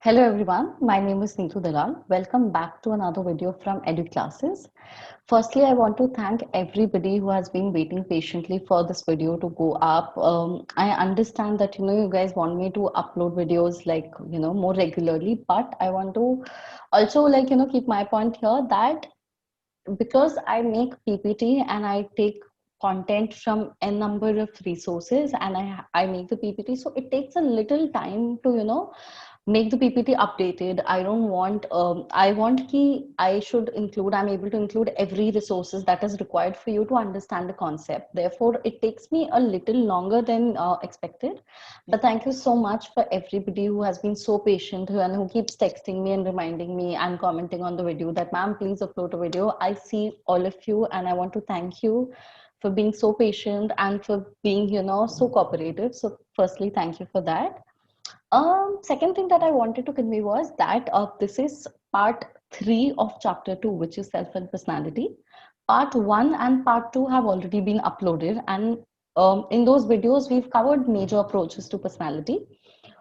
Hello everyone, my name is Neetu Dalal. Welcome back to another video from Edu Classes. Firstly, I want to thank everybody who has been waiting patiently for this video to go up. I understand that you guys want me to upload videos like more regularly, but I want to also keep my point here that because I make PPT and I take content from a number of resources and I make the PPT, so it takes a little time to make the PPT updated. I don't want I want key I should include I'm able to include every resources that is required for you to understand the concept. Therefore it takes me a little longer than expected, but thank you so much for everybody who has been so patient and who keeps texting me and reminding me and commenting on the video that ma'am, please upload a video. I see all of you and I want to thank you for being so patient and for being so cooperative. So firstly, thank you for that. Second thing that I wanted to convey was that this is part 3 of chapter 2, which is self and personality. Part 1 and part 2 have already been uploaded, and in those videos, we've covered major approaches to personality.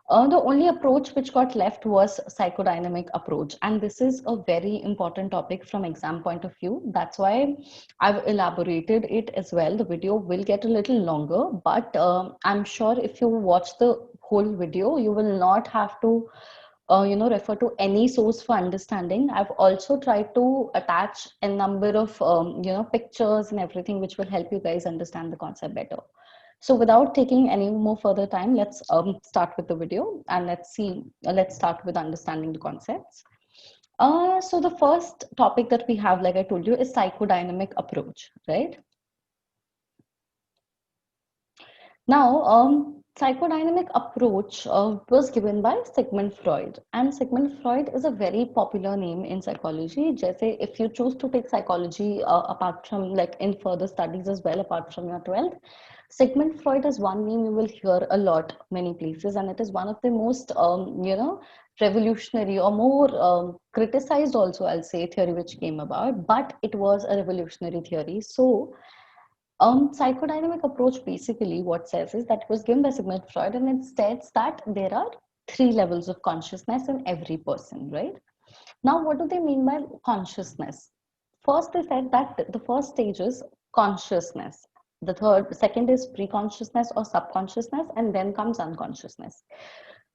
The only approach which got left was psychodynamic approach, and this is a very important topic from exam point of view. That's why I've elaborated it as well. The video will get a little longer, but I'm sure if you watch the whole video, you will not have to refer to any source for understanding. I've also tried to attach a number of pictures and everything which will help you guys understand the concept better. So without taking any more further time, let's start with the video and let's start with understanding the concepts. So the first topic that we have, like I told you, is psychodynamic approach, right? Now, psychodynamic approach was given by Sigmund Freud, and Sigmund Freud is a very popular name in psychology. Jaise if you choose to take psychology apart from like in further studies as well, apart from your 12th, Sigmund Freud is one name you will hear a lot, many places, and it is one of the most, revolutionary or more criticized also, I'll say, theory which came about, but it was a revolutionary theory. So psychodynamic approach basically what says is that it was given by Sigmund Freud, and it states that there are 3 levels of consciousness in every person, right? Now, what do they mean by consciousness? First, they said that the first stage is consciousness. Second is pre-consciousness or subconsciousness, and then comes unconsciousness.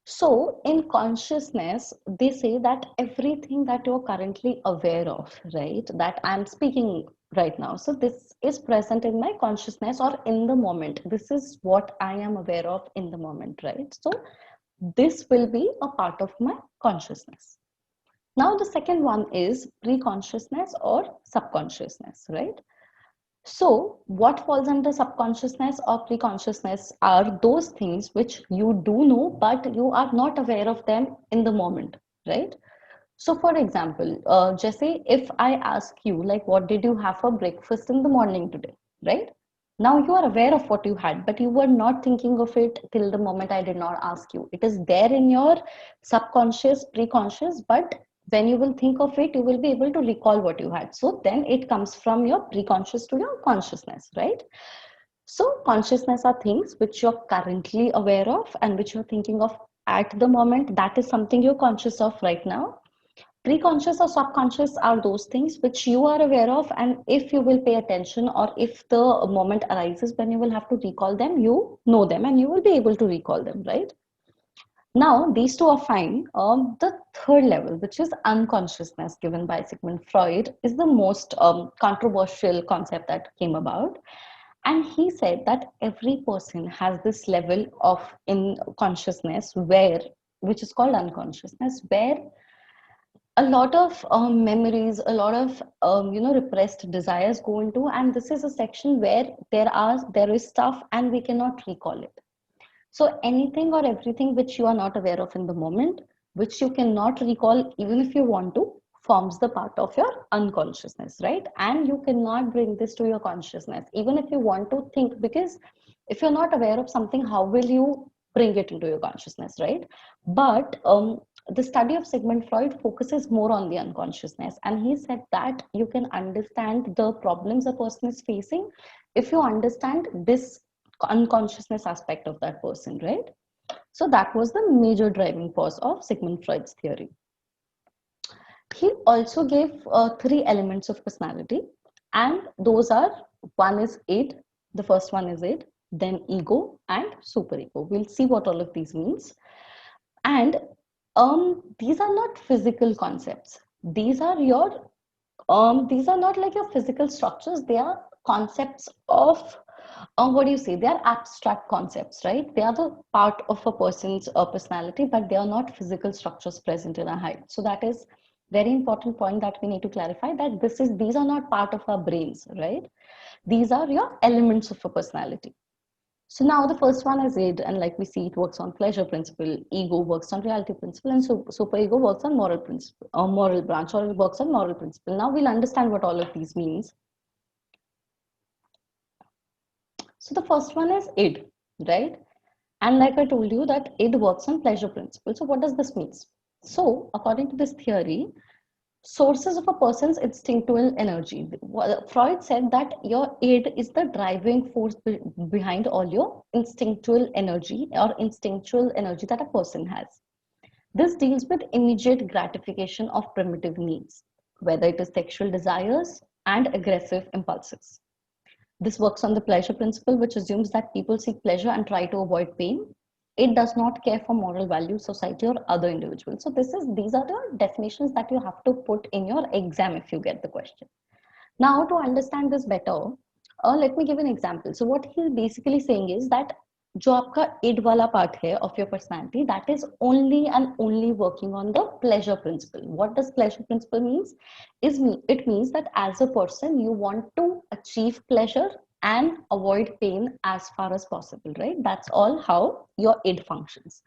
So, in consciousness, they say that everything that you're currently aware of, right, that I'm speaking right now. So, this is present in my consciousness or in the moment. This is what I am aware of in the moment, right? So, this will be a part of my consciousness. Now, the second one is pre-consciousness or subconsciousness, right? So, what falls under subconsciousness or pre-consciousness are those things which you do know, but you are not aware of them in the moment, right? So, for example, just say if I ask you, like, what did you have for breakfast in the morning today, right? Now you are aware of what you had, but you were not thinking of it till the moment I did not ask you. It is there in your subconscious, pre-conscious, but when you will think of it, you will be able to recall what you had. So then it comes from your pre-conscious to your consciousness, right? So consciousness are things which you're currently aware of and which you're thinking of at the moment. That is something you're conscious of right now. Pre-conscious or subconscious are those things which you are aware of, and if you will pay attention or if the moment arises when you will have to recall them, you know them and you will be able to recall them, right? Now these two are fine. The third level, which is unconsciousness, given by Sigmund Freud, is the most controversial concept that came about. And he said that every person has this level of in consciousness where, which is called unconsciousness, where a lot of memories, a lot of repressed desires go into, and this is a section where there is stuff and we cannot recall it. So anything or everything which you are not aware of in the moment, which you cannot recall even if you want to, forms the part of your unconsciousness, right? And you cannot bring this to your consciousness even if you want to think, because if you're not aware of something, how will you bring it into your consciousness, right? But the study of Sigmund Freud focuses more on the unconsciousness, and he said that you can understand the problems a person is facing if you understand this unconsciousness aspect of that person, right? So that was the major driving force of Sigmund Freud's theory. He also gave three elements of personality, and those are, one is id, the first one is id, then ego and superego. We'll see what all of these means. And these are not physical concepts. These are not like your physical structures. They are concepts of, what do you say? They are abstract concepts, right? They are the part of a person's personality, but they are not physical structures present in our head. So that is very important point that we need to clarify, that these are not part of our brains, right? These are your elements of a personality. So now the first one is id, and like we see, it works on pleasure principle, ego works on reality principle, and superego works on moral principle, or moral branch, or it works on moral principle. Now we'll understand what all of these means. So the first one is id, right? And like I told you that id works on pleasure principle. So what does this mean? So according to this theory, sources of a person's instinctual energy. Freud said that your id is the driving force behind all your instinctual energy, or instinctual energy that a person has. This deals with immediate gratification of primitive needs, whether it is sexual desires and aggressive impulses. This works on the pleasure principle, which assumes that people seek pleasure and try to avoid pain. It does not care for moral values, society, or other individuals. So these are the definitions that you have to put in your exam if you get the question. Now, to understand this better, let me give an example. So what he's basically saying is that जो आपका id वाला part है of your personality, that is only and only working on the pleasure principle. What does pleasure principle means? It means that as a person, you want to achieve pleasure and avoid pain as far as possible, right? That's all how your id functions.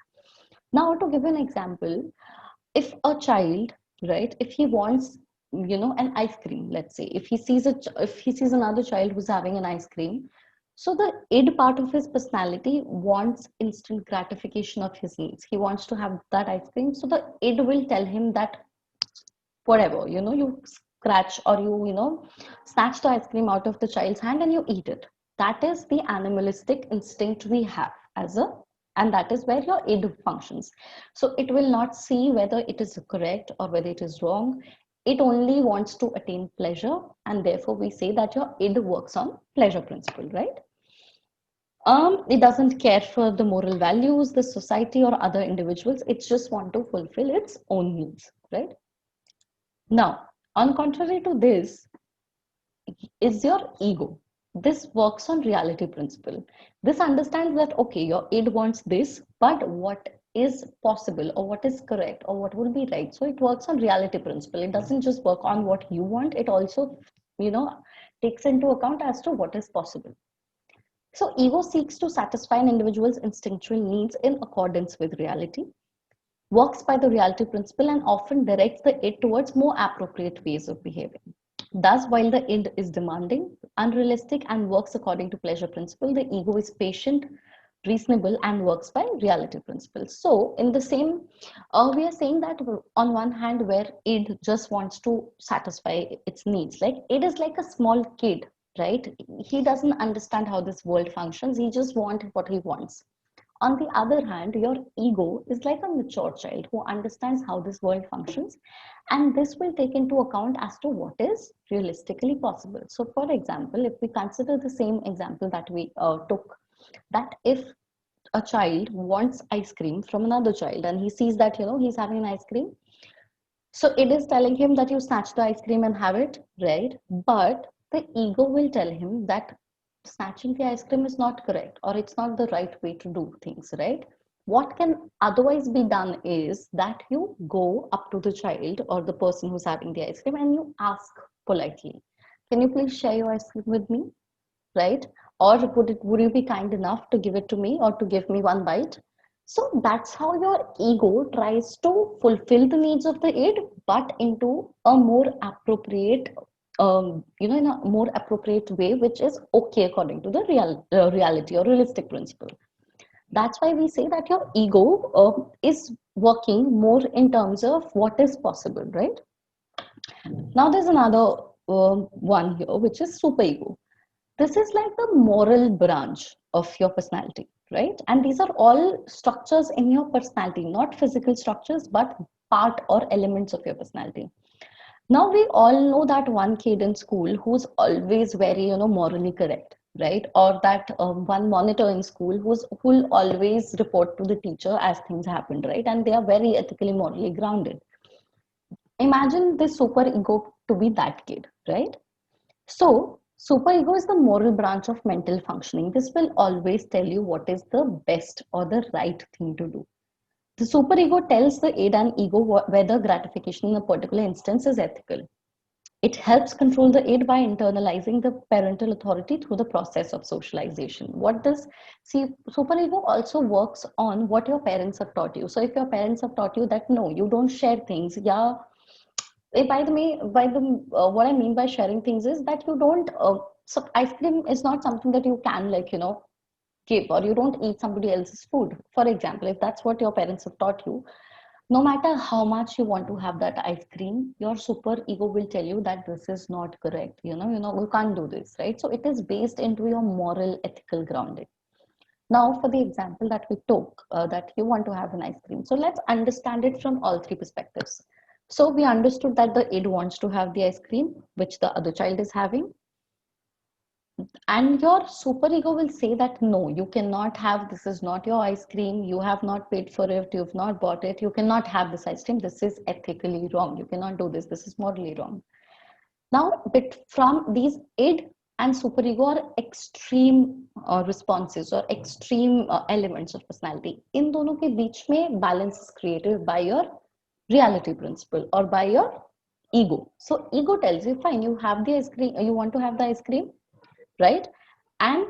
Now, to give an example, if a child, right, if he wants, an ice cream, let's say, if he sees another child who's having an ice cream, so the id part of his personality wants instant gratification of his needs. He wants to have that ice cream, so the id will tell him that whatever, you scratch, or you snatch the ice cream out of the child's hand and you eat it. That is the animalistic instinct we have and that is where your id functions. So it will not see whether it is correct or whether it is wrong. It only wants to attain pleasure, and therefore we say that your id works on pleasure principle, right? It doesn't care for the moral values, the society, or other individuals. It just want to fulfill its own needs, right? Now, on contrary to this is your ego. This works on reality principle. This understands that, okay, your id wants this, but what is possible, or what is correct, or what will be right? So it works on reality principle. It doesn't just work on what you want. It also, takes into account as to what is possible. So ego seeks to satisfy an individual's instinctual needs in accordance with reality, works by the reality principle, and often directs the id towards more appropriate ways of behaving. Thus, while the id is demanding, unrealistic, and works according to pleasure principle, the ego is patient, reasonable, and works by reality principle. So in the same, we are saying that on one hand, where id just wants to satisfy its needs, like id is like a small kid, right? He doesn't understand how this world functions. He just wants what he wants. On the other hand, your ego is like a mature child who understands how this world functions, and this will take into account as to what is realistically possible. So, for example, if we consider the same example that we took, that if a child wants ice cream from another child and he sees that, he's having an ice cream, so it is telling him that you snatch the ice cream and have it, right? But the ego will tell him that snatching the ice cream is not correct, or it's not the right way to do things, right? What can otherwise be done is that you go up to the child or the person who's having the ice cream and you ask politely, can you please share your ice cream with me, right? Or would you be kind enough to give it to me, or to give me one bite? So that's how your ego tries to fulfill the needs of the id, but into a more appropriate, in a more appropriate way, which is okay according to the reality or realistic principle. That's why we say that your ego is working more in terms of what is possible, right? Now there's another one here, which is superego. This is like the moral branch of your personality, right? And these are all structures in your personality, not physical structures, but part or elements of your personality. Now we all know that one kid in school who's always very, morally correct, right? Or that one monitor in school who'll always report to the teacher as things happened, right? And they are very ethically, morally grounded. Imagine this super ego to be that kid, right? So, superego is the moral branch of mental functioning. This will always tell you what is the best or the right thing to do. The superego tells the id and ego whether gratification in a particular instance is ethical. It helps control the id by internalizing the parental authority through the process of socialization. What does see superego also works on what your parents have taught you. So if your parents have taught you that no, you don't share things, yeah, by the way, what I mean by sharing things is that you don't. So ice cream is not something that you can keep, or you don't eat somebody else's food. For example, if that's what your parents have taught you, no matter how much you want to have that ice cream, your super ego will tell you that this is not correct. You can't do this, right? So it is based into your moral, ethical grounding. Now, for the example that we took, that you want to have an ice cream. So let's understand it from all three perspectives. So we understood that the id wants to have the ice cream, which the other child is having. And your superego will say that no, you cannot have, this is not your ice cream. You have not paid for it. You've not bought it. You cannot have this ice cream. This is ethically wrong. You cannot do this. This is morally wrong. Now, but from these id and superego are extreme responses or extreme elements of personality. In दोनों के बीच में balance is created by your reality principle or by your ego. So ego tells you, fine, you have the ice cream, you want to have the ice cream, right? And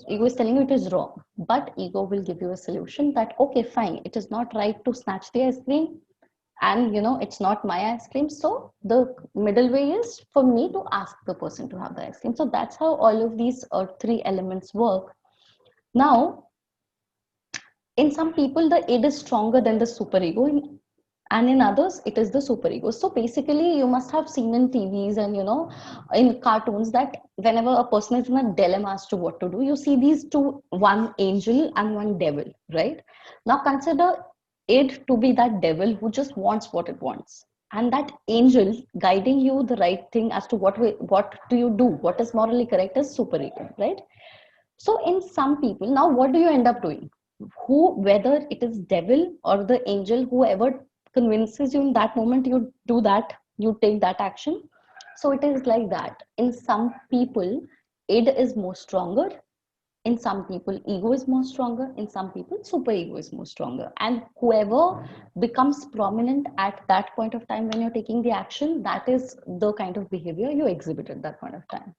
ego is telling you it is wrong. But ego will give you a solution that, okay, fine, it is not right to snatch the ice cream, and it's not my ice cream, so the middle way is for me to ask the person to have the ice cream. So that's how all of these three elements work. Now, in some people the id is stronger than the superego, and in others it is the superego. So basically you must have seen in tvs and in cartoons that whenever a person is in a dilemma as to what to do, you see these two, one angel and one devil, right? Now consider id to be that devil who just wants what it wants, and that angel guiding you the right thing as to what do you do, what is morally correct, is superego, right? So in some people, now what do you end up doing? Whether it is devil or the angel, whoever convinces you in that moment, you do that, you take that action. So it is like that. In some people, id is more stronger. In some people, ego is more stronger. In some people, super ego is more stronger. And whoever becomes prominent at that point of time when you're taking the action, that is the kind of behavior you exhibit at that point of time.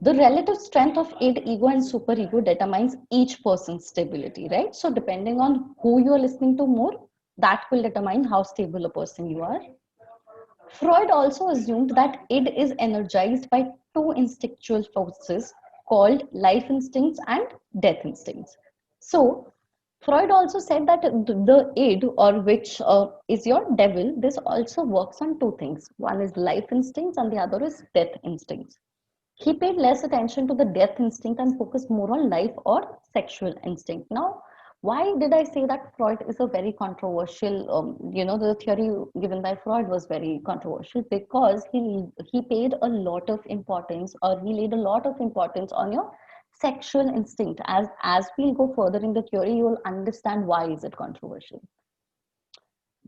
The relative strength of id, ego, and superego determines each person's stability, right? So, depending on who you are listening to more, that will determine how stable a person you are. Freud also assumed that id is energized by two instinctual forces called life instincts and death instincts. So, Freud also said that the id, or which is your devil, this also works on two things. One is life instincts, and the other is death instincts. He paid less attention to the death instinct and focused more on life or sexual instinct. Now, why did I say that Freud is a very controversial, the theory given by Freud was very controversial because he paid a lot of importance, or he laid a lot of importance on your sexual instinct. As we'll go further in the theory, you will understand why is it controversial.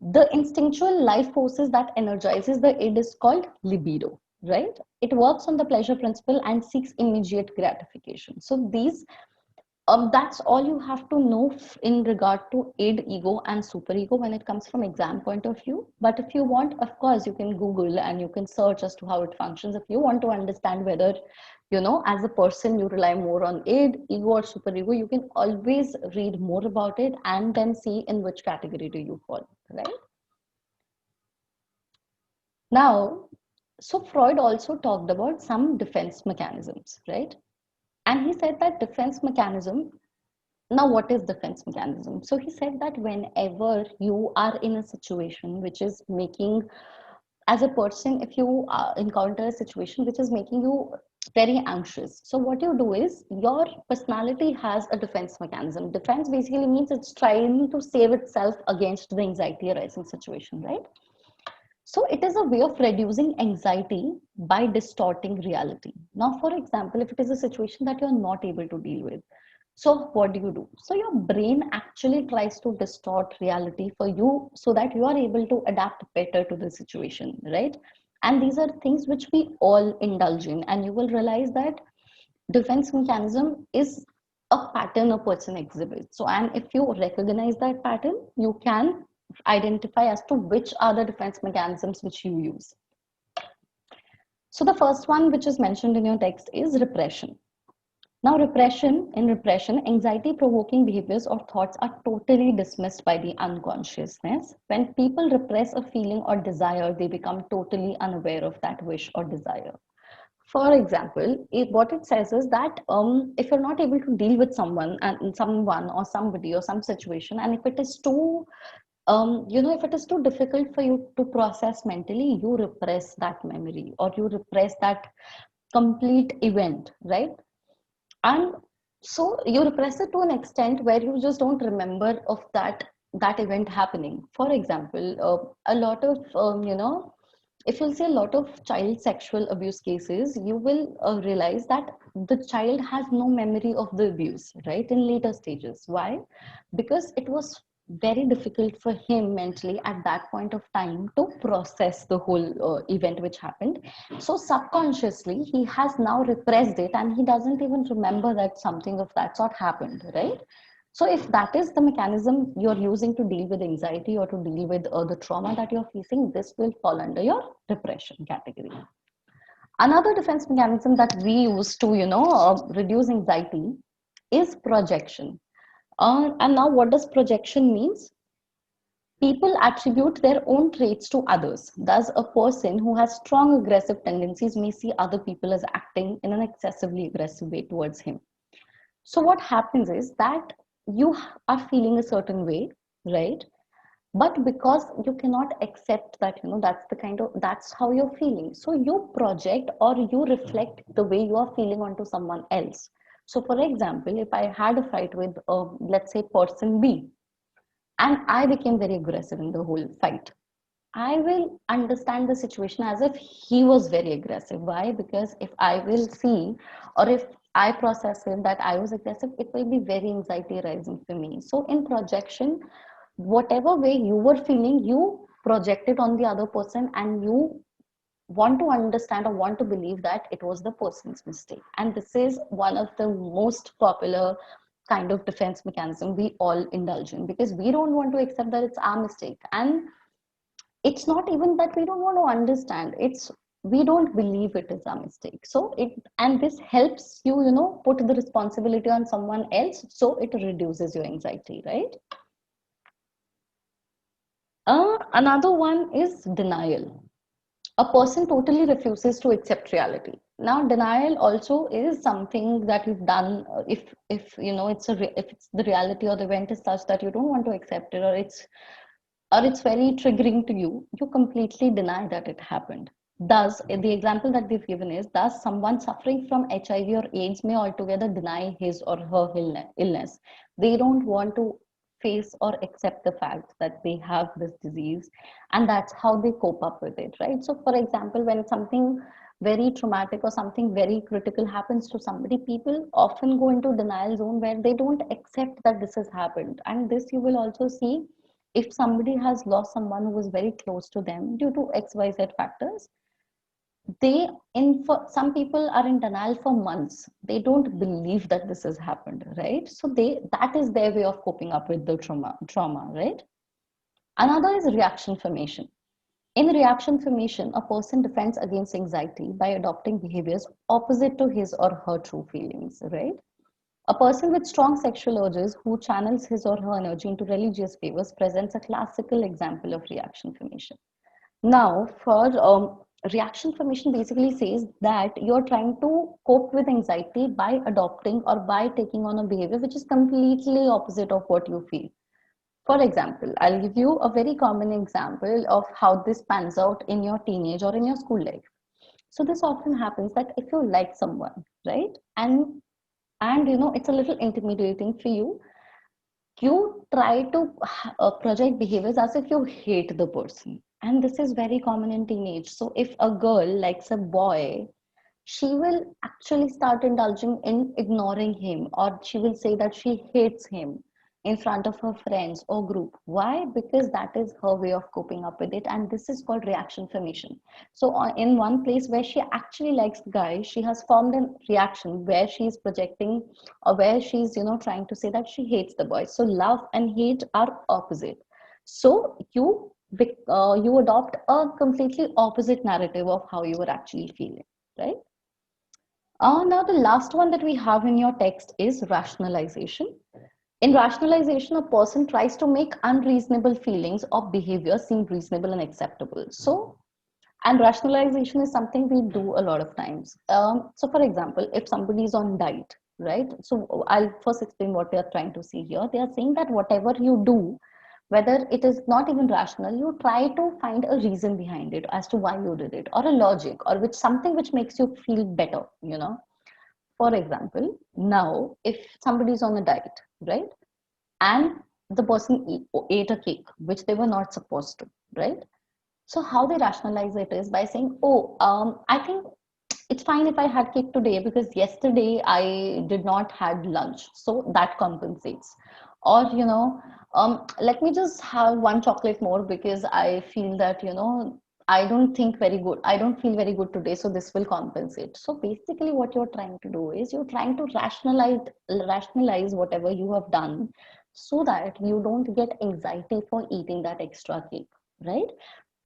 The instinctual life forces that energizes the id is called libido, right? It works on the pleasure principle and seeks immediate gratification. So these that's all you have to know in regard to id, ego, and superego when it comes from exam point of view. But if you want, of course, you can Google and you can search as to how it functions. If you want to understand whether, as a person, you rely more on id, ego, or superego, you can always read more about it and then see in which category do you fall, right? Now, so Freud also talked about some defense mechanisms, right? And he said that defense mechanism. Now, what is defense mechanism? So he said that whenever you are in a situation which is making, as a person, if you encounter a situation which is making you very anxious. So what you do is your personality has a defense mechanism. Defense basically means it's trying to save itself against the anxiety arising situation, right? So it is a way of reducing anxiety by distorting reality. Now, for example, if it is a situation that you're not able to deal with, so what do? So your brain actually tries to distort reality for you so that you are able to adapt better to the situation, right? And these are things which we all indulge in, and you will realize that defense mechanism is a pattern a person exhibits. So, and if you recognize that pattern, you can identify as to which are the defense mechanisms which you use. So the first one which is mentioned in your text is repression. Now, in repression, anxiety provoking behaviors or thoughts are totally dismissed by the unconsciousness. When people repress a feeling or desire, they become totally unaware of that wish or desire. For example, what it says is that if you're not able to deal with someone or somebody or some situation, and if it is too if it is too difficult for you to process mentally, you repress that memory or you repress that complete event, right? And so you repress it to an extent where you just don't remember of that event happening. For example, a lot of if you'll see a lot of child sexual abuse cases, you will realize that the child has no memory of the abuse, right, in later stages. Why? Because it was very difficult for him mentally at that point of time to process the whole event which happened. So subconsciously he has now repressed it and he doesn't even remember that something of that sort happened, right? So if that is the mechanism you're using to deal with anxiety or to deal with the trauma that you're facing, this will fall under your repression category. Another defense mechanism that we use to reduce anxiety is projection. And now what does projection means? People attribute their own traits to others. Thus, a person who has strong aggressive tendencies may see other people as acting in an excessively aggressive way towards him. So what happens is that you are feeling a certain way, right? But because you cannot accept that, that's how you're feeling. So you project or you reflect the way you are feeling onto someone else. So for example, if I had a fight with, let's say, person B, and I became very aggressive in the whole fight, I will understand the situation as if he was very aggressive. Why? Because if I will see or if I process it that I was aggressive, it will be very anxiety rising for me. So in projection, whatever way you were feeling, you project it on the other person and you want to understand or want to believe that it was the person's mistake. And this is one of the most popular kind of defense mechanism we all indulge in because we don't want to accept that it's our mistake. And it's not even that we don't want to understand, it's we don't believe it is a mistake. So it, and this helps you, put the responsibility on someone else, so it reduces your anxiety, right? Another one is denial. A person totally refuses to accept reality. Now denial also is something that you've done, if if it's the reality or the event is such that you don't want to accept it, or it's very triggering to you, you completely deny that it happened. Thus, the example that they've given is, thus, someone suffering from HIV or AIDS may altogether deny his or her illness. They don't want to face or accept the fact that they have this disease, and that's how they cope up with it, right? So, for example, when something very traumatic or something very critical happens to somebody, people often go into denial zone where they don't accept that this has happened. And this you will also see if somebody has lost someone who was very close to them due to xyz factors. They, in for some people, are in denial for months. They don't believe that this has happened, right? So that is their way of coping up with the trauma, right? Another is reaction formation. In reaction formation, a person defends against anxiety by adopting behaviors opposite to his or her true feelings, right? A person with strong sexual urges who channels his or her energy into religious favors presents a classical example of reaction formation. Now, for reaction formation basically says that you're trying to cope with anxiety by adopting or by taking on a behavior which is completely opposite of what you feel. For example, I'll give you a very common example of how this pans out in your teenage or in your school life. So this often happens that if you like someone, right, and it's a little intimidating for you, you try to project behaviors as if you hate the person. And this is very common in teenage. So if a girl likes a boy, she will actually start indulging in ignoring him, or she will say that she hates him in front of her friends or group. Why? Because that is her way of coping up with it, and this is called reaction formation. So in one place where she actually likes the guy, she has formed a reaction where she's projecting, or where she's trying to say that she hates the boy. So love and hate are opposite. So you adopt a completely opposite narrative of how you were actually feeling, right? Now, the last one that we have in your text is rationalization. In rationalization, a person tries to make unreasonable feelings or behavior seem reasonable and acceptable. So, and rationalization is something we do a lot of times. So, for example, if somebody is on diet, right? So, I'll first explain what they are trying to say here. They are saying that whatever you do, whether it is not even rational, you try to find a reason behind it as to why you did it, or a logic, or which something which makes you feel better. For example, now if somebody is on a diet, right, and the person ate a cake which they were not supposed to, right? So how they rationalize it is by saying, oh, I think it's fine if I had cake today because yesterday I did not had lunch, so that compensates. Or let me just have one chocolate more because I feel that I don't feel very good today, so this will compensate. So basically what you're trying to do is you're trying to rationalize whatever you have done, so that you don't get anxiety for eating that extra cake, right?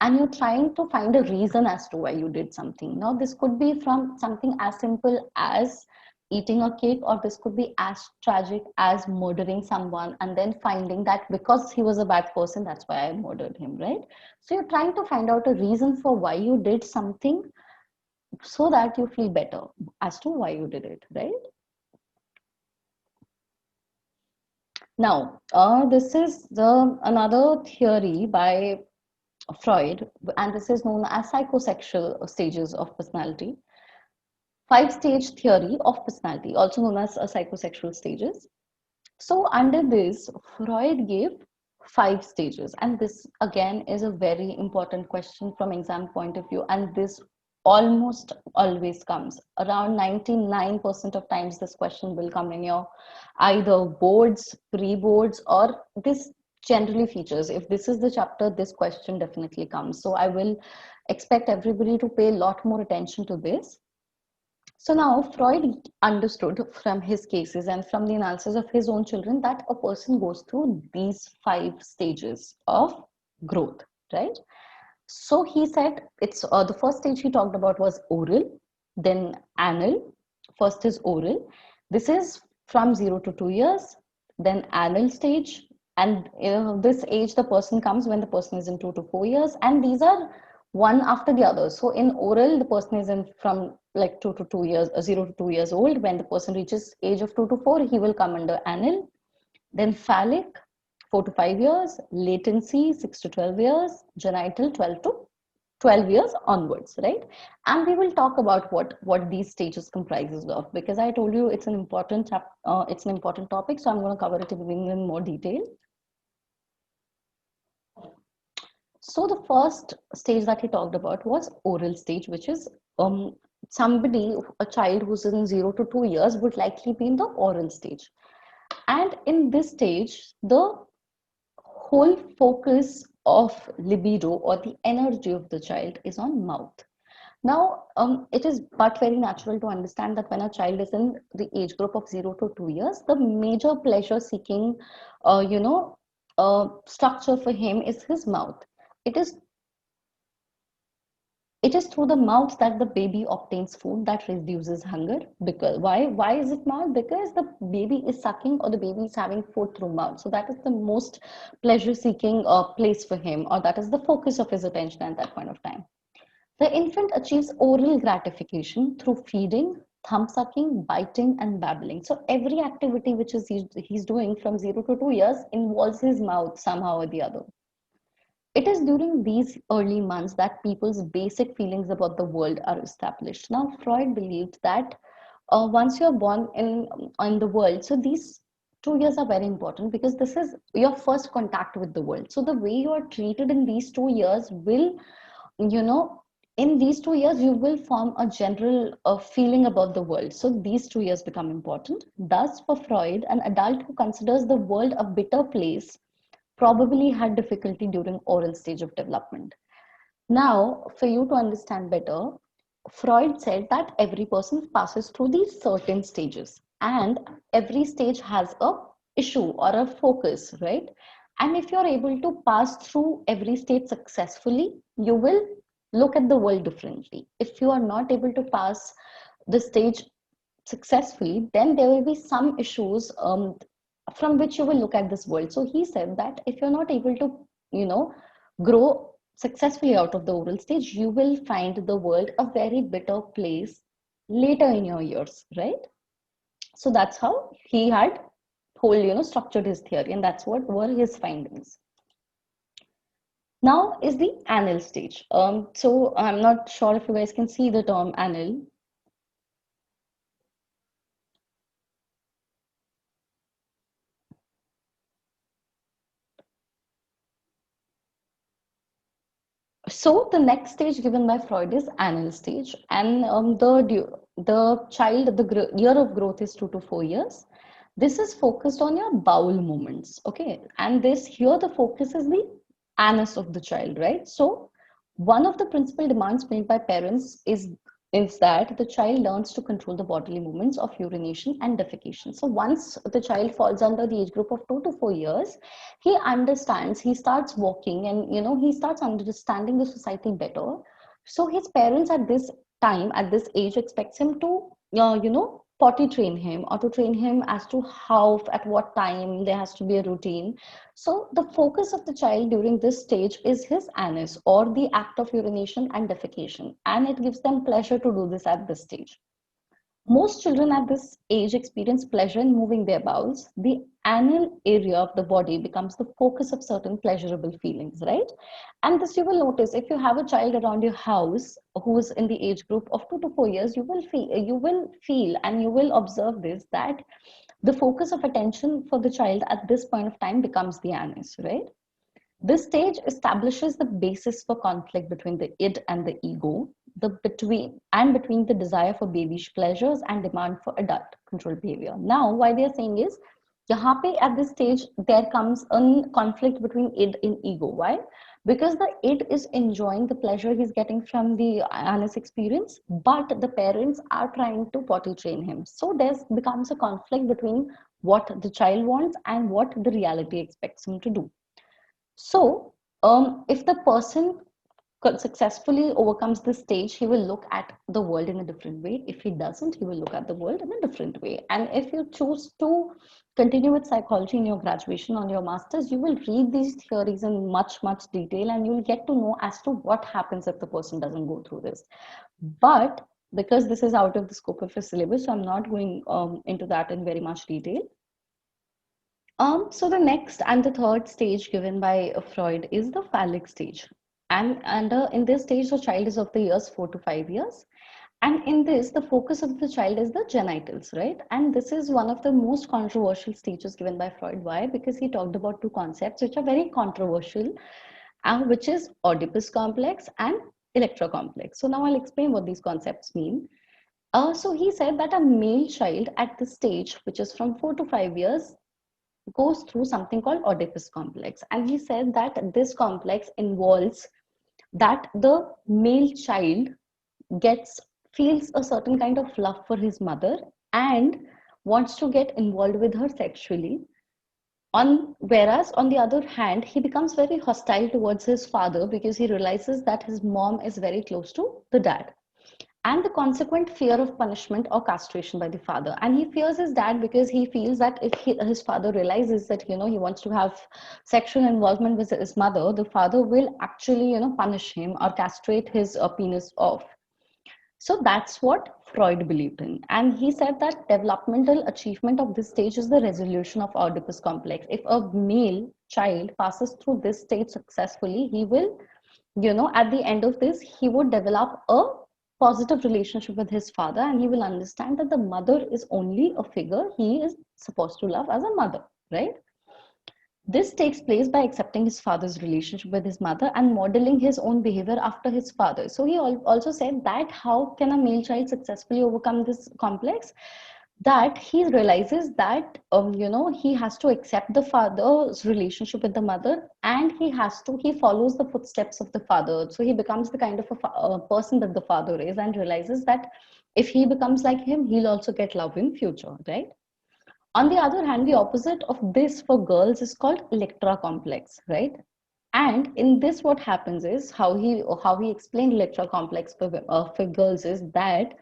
And you're trying to find a reason as to why you did something. Now, this could be from something as simple as eating a cake, or this could be as tragic as murdering someone and then finding that because he was a bad person, that's why I murdered him, right? So you're trying to find out a reason for why you did something, so that you feel better as to why you did it, right? Now, this is the another theory by Freud, and this is known as psychosexual stages of personality. Five-stage theory of personality, also known as psychosexual stages. So, under this, Freud gave five stages, and this again is a very important question from exam point of view, and this almost always comes around 99% of times. This question will come in your either boards, pre-boards, or this generally features. If this is the chapter, this question definitely comes. So I will expect everybody to pay a lot more attention to this. So now Freud understood from his cases and from the analysis of his own children that a person goes through these five stages of growth, right? So he said it's the first stage he talked about was oral, then anal. First is oral. This is from 0 to 2 years. Then anal stage, and this age the person comes when the person is in 2 to 4 years, and these are one after the other. So in oral, the person is in from like 2 to 2 years, 0 to 2 years old. When the person reaches age of 2 to 4, he will come under anal. Then phallic, 4 to 5 years, latency, 6 to 12 years, genital, 12 years onwards, right? And we will talk about what these stages comprises of, because I told you it's an important topic, so I'm going to cover it in more detail. So the first stage that he talked about was oral stage, which is a child who's in 0 to 2 years would likely be in the oral stage. And in this stage, the whole focus of libido or the energy of the child is on mouth. Now, it is but very natural to understand that when a child is in the age group of 0 to 2 years, the major pleasure seeking, structure for him is his mouth. It is it is through the mouth that the baby obtains food that reduces hunger. Because why is it mouth? Because the baby is sucking, or the baby is having food through mouth, so that is the most pleasure seeking place for him, or that is the focus of his attention at that point of time. The infant achieves oral gratification through feeding, thumb sucking, biting, and babbling. So every activity which is he's doing from 0 to 2 years involves his mouth somehow or the other. It is during these early months that people's basic feelings about the world are established. Now, Freud believed that once you're born in the world, so these 2 years are very important because this is your first contact with the world. So the way you are treated in these 2 years will, you know, in these 2 years, you will form a general feeling about the world. So these 2 years become important. Thus, for Freud, an adult who considers the world a bitter place probably had difficulty during oral stage of development. Now, for you to understand better, Freud said that every person passes through these certain stages, and every stage has a issue or a focus, right? And if you're able to pass through every stage successfully, you will look at the world differently. If you are not able to pass the stage successfully, then there will be some issues from which you will look at this world. So he said that if you're not able to, you know, grow successfully out of the oral stage, you will find the world a very bitter place later in your years, right? So that's how he had whole, structured his theory, and that's what were his findings. Now is the anal stage. So I'm not sure if you guys can see the term anal. So the next stage given by Freud is anal stage, and the child year of growth is 2 to 4 years. This is focused on your bowel movements, okay, and this here the focus is the anus of the child, right? So one of the principal demands made by parents is that the child learns to control the bodily movements of urination and defecation. So once the child falls under the age group of 2 to 4 years, he understands, he starts walking, and he starts understanding the society better. So his parents at this time, at this age, expects him to potty train him, or to train him as to how, at what time there has to be a routine. So the focus of the child during this stage is his anus, or the act of urination and defecation, and it gives them pleasure to do this at this stage. Most children at this age experience pleasure in moving their bowels. The anal area of the body becomes the focus of certain pleasurable feelings, right? And this you will notice if you have a child around your house who is in the age group of 2 to 4 years, you will feel and you will observe this, that the focus of attention for the child at this point of time becomes the anus, right? This stage establishes the basis for conflict between the id and the ego, between the desire for babyish pleasures and demand for adult controlled behavior. Now, why they are saying is, यहाँ पे at this stage there comes a conflict between id and ego. Why? Because the id is enjoying the pleasure he's getting from the anus experience, but the parents are trying to potty train him. So there becomes a conflict between what the child wants and what the reality expects him to do. So, if the person successfully overcomes this stage, he will look at the world in a different way. If he doesn't, he will look at the world in a different way. And if you choose to continue with psychology in your graduation on your master's, you will read these theories in much, much detail, and you will get to know as to what happens if the person doesn't go through this. But because this is out of the scope of the syllabus, so I'm not going into that in very much detail. So the next and the third stage given by Freud is the phallic stage. And in this stage, the child is of the years 4 to 5 years. And in this, the focus of the child is the genitals, right? And this is one of the most controversial stages given by Freud. Why? Because he talked about two concepts which are very controversial, which is Oedipus complex and Electra complex. So now I'll explain what these concepts mean. So he said that a male child at this stage, which is from 4 to 5 years, goes through something called Oedipus complex. And he said that this complex involves that the male child gets feels a certain kind of love for his mother and wants to get involved with her sexually. Whereas on the other hand, he becomes very hostile towards his father because he realizes that his mom is very close to the dad, and the consequent fear of punishment or castration by the father. And he fears his dad because he feels that if his father realizes that he wants to have sexual involvement with his mother, the father will actually punish him or castrate his penis off. So that's what Freud believed in. And he said that developmental achievement of this stage is the resolution of Oedipus complex. If a male child passes through this stage successfully, he will, at the end of this, he would develop a positive relationship with his father, and he will understand that the mother is only a figure he is supposed to love as a mother, right? This takes place by accepting his father's relationship with his mother and modeling his own behavior after his father. So he also said that how can a male child successfully overcome this complex? That he realizes that he has to accept the father's relationship with the mother, and he follows the footsteps of the father. So he becomes the kind of a person that the father is, and realizes that if he becomes like him, he'll also get love in future, right? On the other hand, the opposite of this for girls is called Electra complex, right? And in this, what happens is how he explained Electra complex for girls is that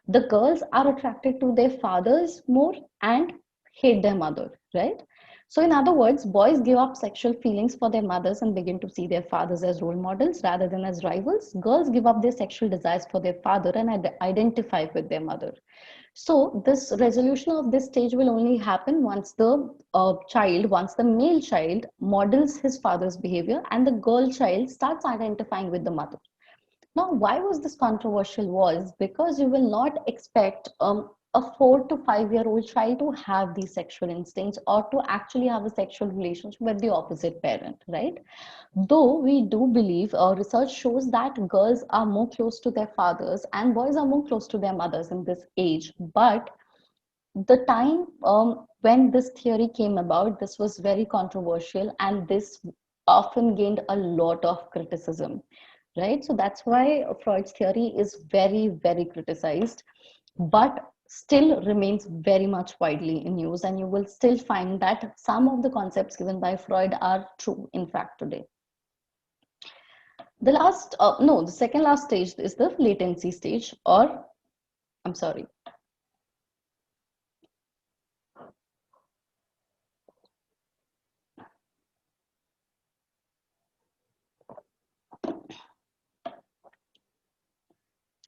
the girls are attracted to their fathers more and hate their mother, right? So, in other words, boys give up sexual feelings for their mothers and begin to see their fathers as role models rather than as rivals. Girls give up their sexual desires for their father and identify with their mother. So this resolution of this stage will only happen once once the male child models his father's behavior and the girl child starts identifying with the mother. Now, why was this controversial? Was because you will not expect a 4 to 5 year old child to have these sexual instincts or to actually have a sexual relationship with the opposite parent, right? Though we do believe, research shows that girls are more close to their fathers and boys are more close to their mothers in this age. But the time when this theory came about, this was very controversial and this often gained a lot of criticism, right? So that's why Freud's theory is very, very criticized, but still remains very much widely in use. And you will still find that some of the concepts given by Freud are true, in fact, today. The second last stage is the latency stage, or I'm sorry.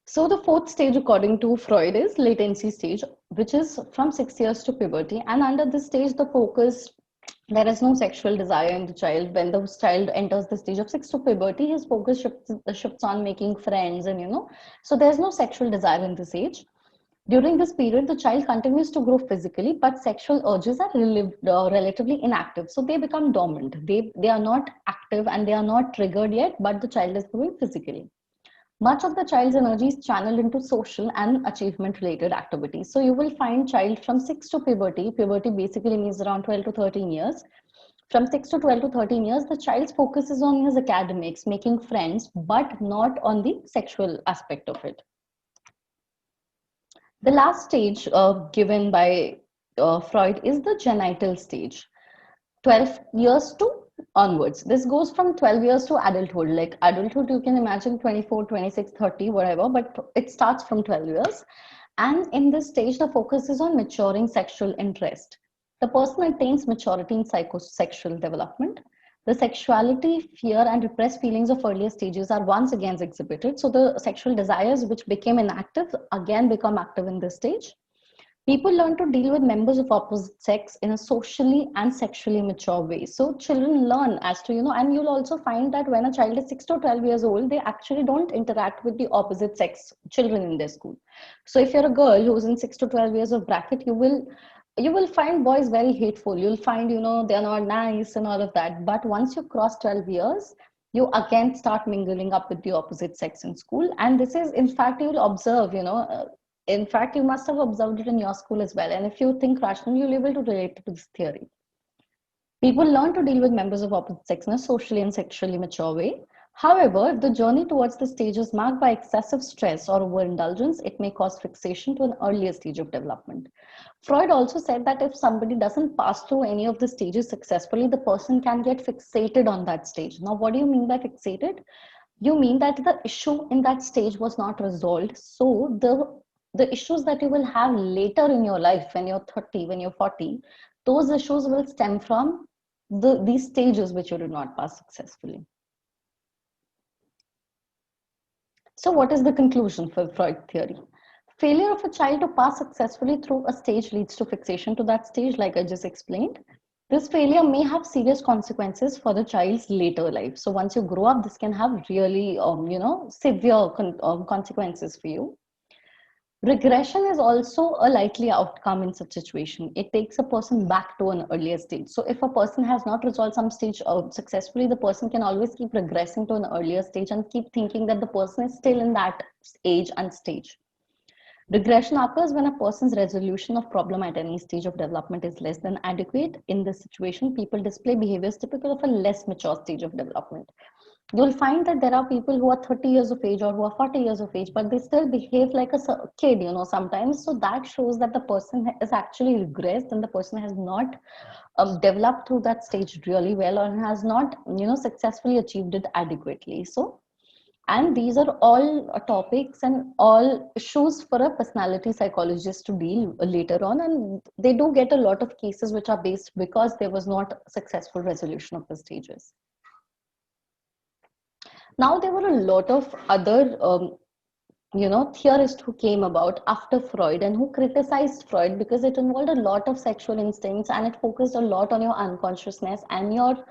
So the fourth stage, according to Freud, is latency stage, which is from 6 years to puberty. And under this stage, there is no sexual desire in the child. When the child enters the stage of 6 to puberty, his focus shifts on making friends, and so there's no sexual desire in this age. During this period, the child continues to grow physically, but sexual urges are relatively inactive. So they become dormant. They are not active and they are not triggered yet, but the child is growing physically. Much of the child's energy is channeled into social and achievement related activities. So you will find child from 6 to puberty. Puberty basically means around 12 to 13 years. From 6 to 12 to 13 years, the child's focus is on his academics, making friends, but not on the sexual aspect of it. The last stage given by Freud is the genital stage, 12 years to onwards. This goes from 12 years to adulthood. Like adulthood, you can imagine 24, 26, 30, whatever, but it starts from 12 years. And in this stage, the focus is on maturing sexual interest. The person attains maturity in psychosexual development. The sexuality, fear, and repressed feelings of earlier stages are once again exhibited. So the sexual desires which became inactive again become active in this stage. People learn to deal with members of opposite sex in a socially and sexually mature way. So children learn as to, and you'll also find that when a child is 6 to 12 years old, they actually don't interact with the opposite sex children in their school. So if you're a girl who's in 6 to 12 years of bracket, you will find boys very hateful. You'll find, they're not nice and all of that. But once you cross 12 years, you again start mingling up with the opposite sex in school. And this is, in fact, you'll observe, in fact, you must have observed it in your school as well. And if you think rationally, you'll be able to relate to this theory. People learn to deal with members of opposite sex in a socially and sexually mature way. However, if the journey towards the stage is marked by excessive stress or overindulgence, it may cause fixation to an earlier stage of development. Freud also said that if somebody doesn't pass through any of the stages successfully, the person can get fixated on that stage. Now, what do you mean by fixated? You mean that the issue in that stage was not resolved. So the issues that you will have later in your life, when you're 30, when you're 40, those issues will stem from these stages which you did not pass successfully. So what is the conclusion for Freud theory? Failure of a child to pass successfully through a stage leads to fixation to that stage, like I just explained. This failure may have serious consequences for the child's later life. So once you grow up, this can have really, severe consequences for you. Regression is also a likely outcome in such situation. It takes a person back to an earlier stage. So if a person has not resolved some stage successfully, the person can always keep regressing to an earlier stage and keep thinking that the person is still in that age and stage. Regression occurs when a person's resolution of problem at any stage of development is less than adequate. In this situation, people display behaviors typical of a less mature stage of development. You'll find that there are people who are 30 years of age or who are 40 years of age, but they still behave like a kid, sometimes. So that shows that the person is actually regressed and the person has not developed through that stage really well, or has not, successfully achieved it adequately. So, and these are all topics and all issues for a personality psychologist to deal later on. And they do get a lot of cases which are based because there was not successful resolution of the stages. Now, there were a lot of other, theorists who came about after Freud and who criticized Freud because it involved a lot of sexual instincts and it focused a lot on your unconsciousness and your,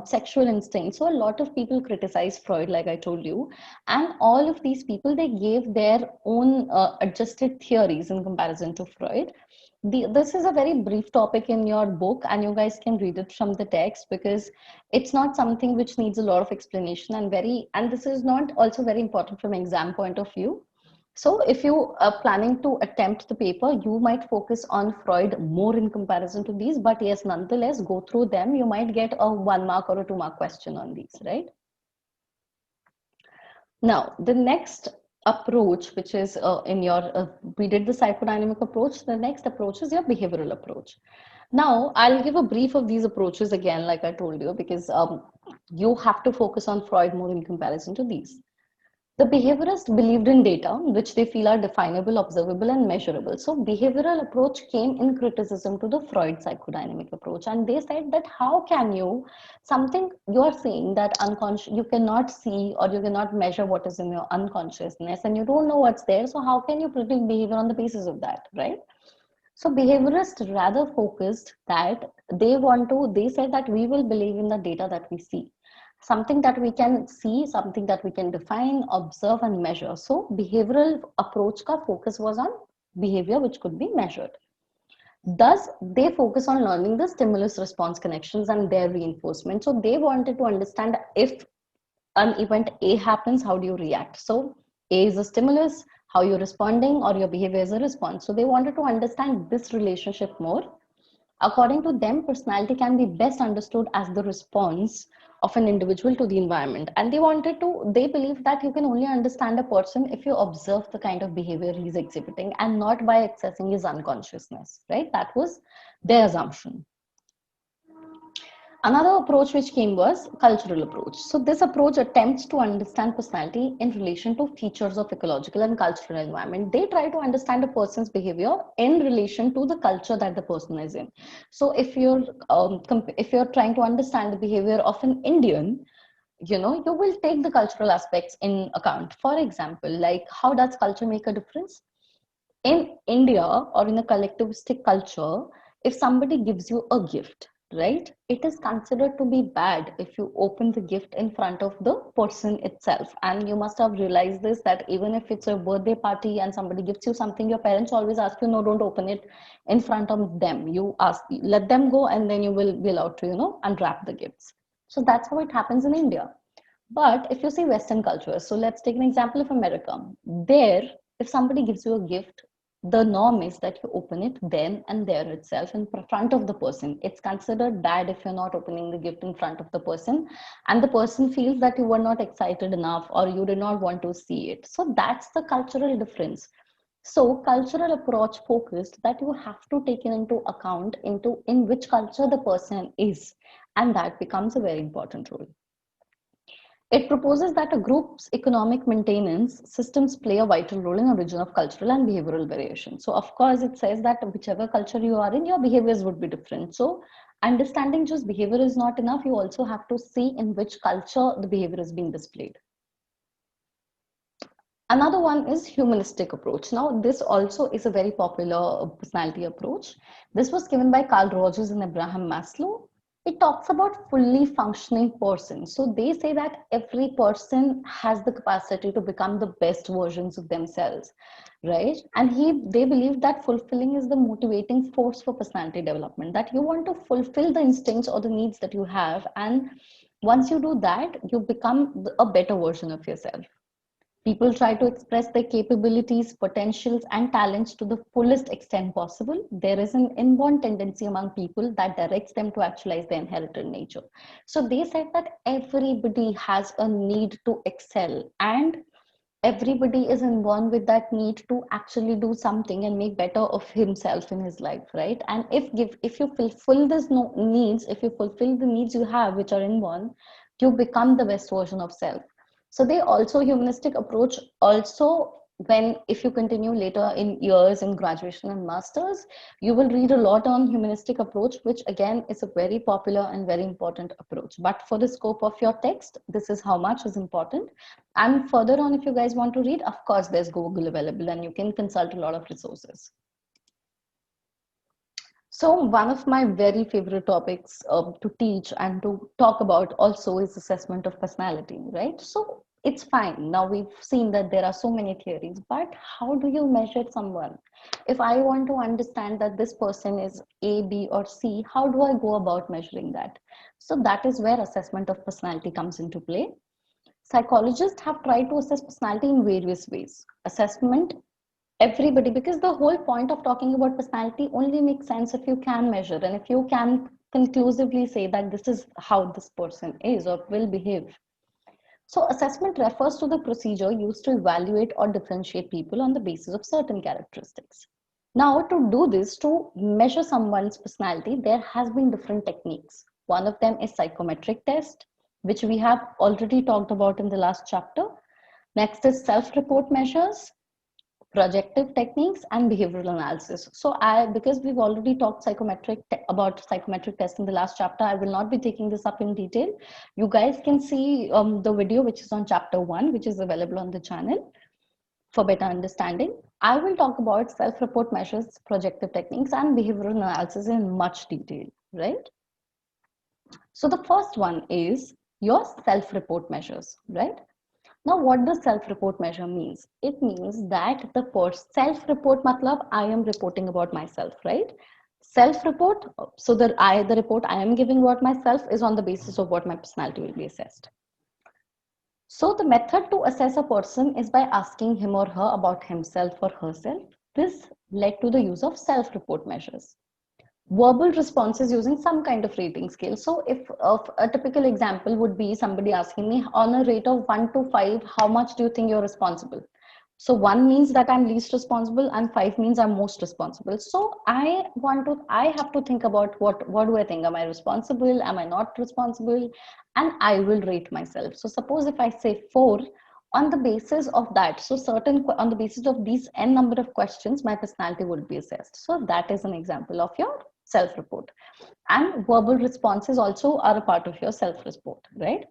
sexual instincts. So a lot of people criticized Freud, like I told you, and all of these people, they gave their own adjusted theories in comparison to Freud. This is a very brief topic in your book and you guys can read it from the text because it's not something which needs a lot of explanation, and this is not also very important from exam point of view. So if you are planning to attempt the paper, you might focus on Freud more in comparison to these, but yes, nonetheless, go through them. You might get a 1 mark or a 2 mark question on these, right? Now, the next approach, which is we did the psychodynamic approach. The next approach is your behavioral approach. Now, I'll give a brief of these approaches again, like I told you, because you have to focus on Freud more in comparison to these. The behaviorists believed in data, which they feel are definable, observable, and measurable. So behavioral approach came in criticism to the Freud psychodynamic approach. And they said that how can you, something you are saying that unconscious, you cannot see or you cannot measure what is in your unconsciousness and you don't know what's there. So how can you predict behavior on the basis of that, right? So behaviorists rather focused that they said that we will believe in the data that we see, something that we can see, something that we can define, observe, and measure. So behavioral approach ka focus was on behavior which could be measured. Thus, they focus on learning the stimulus response connections and their reinforcement. So they wanted to understand if an event A happens, how do you react? So A is a stimulus, how you're responding, or your behavior is a response. So they wanted to understand this relationship more. According to them, personality can be best understood as the response of an individual to the environment. And they believe that you can only understand a person if you observe the kind of behavior he's exhibiting and not by accessing his unconsciousness, right? That was their assumption. Another approach which came was cultural approach. So this approach attempts to understand personality in relation to features of ecological and cultural environment. They try to understand a person's behavior in relation to the culture that the person is in. So if you're trying to understand the behavior of an Indian, you will take the cultural aspects in account. For example, like how does culture make a difference? In India or in a collectivistic culture, if somebody gives you a gift, right, it is considered to be bad if you open the gift in front of the person itself. And you must have realized this, that even if it's a birthday party and somebody gives you something, your parents always ask you, no, don't open it in front of them. You ask, let them go, and then you will be allowed to, unwrap the gifts. So that's how it happens in India. But if you see Western cultures, so let's take an example of America. There, if somebody gives you a gift, the norm is that you open it then and there itself in front of the person. It's considered bad if you're not opening the gift in front of the person and the person feels that you were not excited enough or you did not want to see it. So that's the cultural difference. So cultural approach focused that you have to take into account in which culture the person is, and that becomes a very important role. It proposes that a group's economic maintenance systems play a vital role in origin of cultural and behavioral variation. So of course it says that whichever culture you are in, your behaviors would be different. So understanding just behavior is not enough. You also have to see in which culture the behavior is being displayed. Another one is humanistic approach. Now, this also is a very popular personality approach. This was given by Carl Rogers and Abraham Maslow. It talks about fully functioning person. So they say that every person has the capacity to become the best versions of themselves, right? And they believe that fulfilling is the motivating force for personality development. That you want to fulfill the instincts or the needs that you have, and once you do that, you become a better version of yourself. People try to express their capabilities, potentials, and talents to the fullest extent possible. There is an inborn tendency among people that directs them to actualize their inherited nature. So they said that everybody has a need to excel, and everybody is inborn with that need to actually do something and make better of himself in his life, right? And if you fulfill these needs, if you fulfill the needs you have which are inborn, you become the best version of self. So they also, humanistic approach also, when if you continue later in years in graduation and masters, you will read a lot on humanistic approach, which again is a very popular and very important approach. But for the scope of your text, this is how much is important. And further on, if you guys want to read, of course there's Google available and you can consult a lot of resources. So one of my very favorite topics to teach and to talk about also is assessment of personality, right? So it's fine. Now we've seen that there are so many theories, but how do you measure someone? If I want to understand that this person is A, B, or C, how do I go about measuring that? So that is where assessment of personality comes into play. Psychologists have tried to assess personality in various ways. Assessment, everybody, because the whole point of talking about personality only makes sense if you can measure and if you can conclusively say that this is how this person is or will behave. So assessment refers to the procedure used to evaluate or differentiate people on the basis of certain characteristics. Now, to do this, to measure someone's personality, there has been different techniques. One of them is psychometric test, which we have already talked about in the last chapter. Next is self-report measures, projective techniques, and behavioral analysis. So because we've already talked about psychometric tests in the last chapter, I will not be taking this up in detail. You guys can see the video which is on chapter 1, which is available on the channel for better understanding. I will talk about self-report measures, projective techniques, and behavioral analysis in much detail, right? So the first one is your self-report measures, right? Now, what does self-report measure means? It means that the self-report matlab I am reporting about myself, right? Self-report, so the report I am giving about myself is on the basis of what my personality will be assessed. So the method to assess a person is by asking him or her about himself or herself. This led to the use of self-report measures. Verbal responses using some kind of rating scale. So if a typical example would be somebody asking me on a rate of 1 to 5, how much do you think you're responsible? So 1 means that I'm least responsible and 5 means I'm most responsible. So I have to think about what do I think? Am I responsible? Am I not responsible? And I will rate myself. So suppose if I say 4, on the basis of that, so on the basis of these n number of questions, my personality would be assessed. So that is an example of your self-report. And verbal responses also are a part of your self-report, right?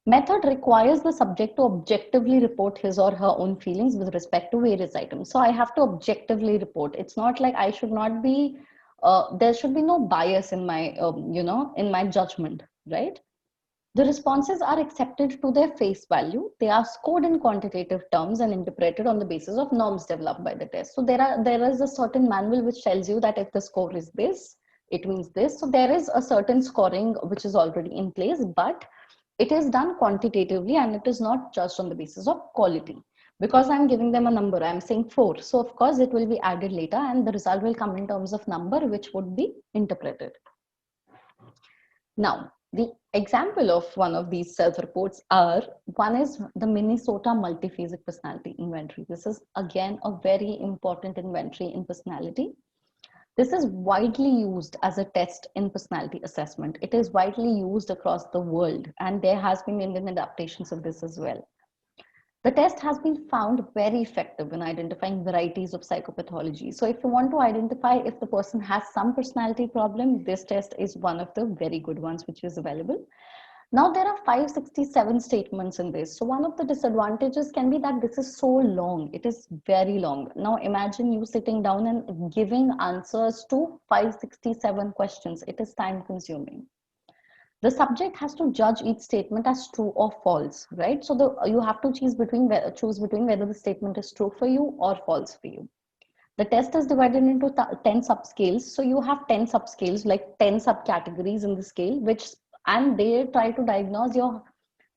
Method requires the subject to objectively report his or her own feelings with respect to various items. So I have to objectively report. It's not like I should not be, there should be no bias in my, in my judgment, right? The responses are accepted to their face value. They are scored in quantitative terms and interpreted on the basis of norms developed by the test. So there is a certain manual which tells you that if the score is this, it means this. So there is a certain scoring which is already in place, but it is done quantitatively and it is not judged on the basis of quality. Because I'm giving them a number, I'm saying 4. So of course it will be added later and the result will come in terms of number which would be interpreted. Now, the example of one of these self-reports one is the Minnesota Multiphasic Personality Inventory. This is again a very important inventory in personality. This is widely used as a test in personality assessment. It is widely used across the world, and there has been Indian adaptations of this as well. The test has been found very effective in identifying varieties of psychopathology. So if you want to identify if the person has some personality problem, this test is one of the very good ones which is available. Now there are 567 statements in this. So one of the disadvantages can be that this is so long. It is very long. Now imagine you sitting down and giving answers to 567 questions. It is time consuming. The subject has to judge each statement as true or false, right? So you have to choose between whether the statement is true for you or false for you. The test is divided into 10 subscales. So you have 10 subscales, like 10 subcategories in the scale, and they try to diagnose your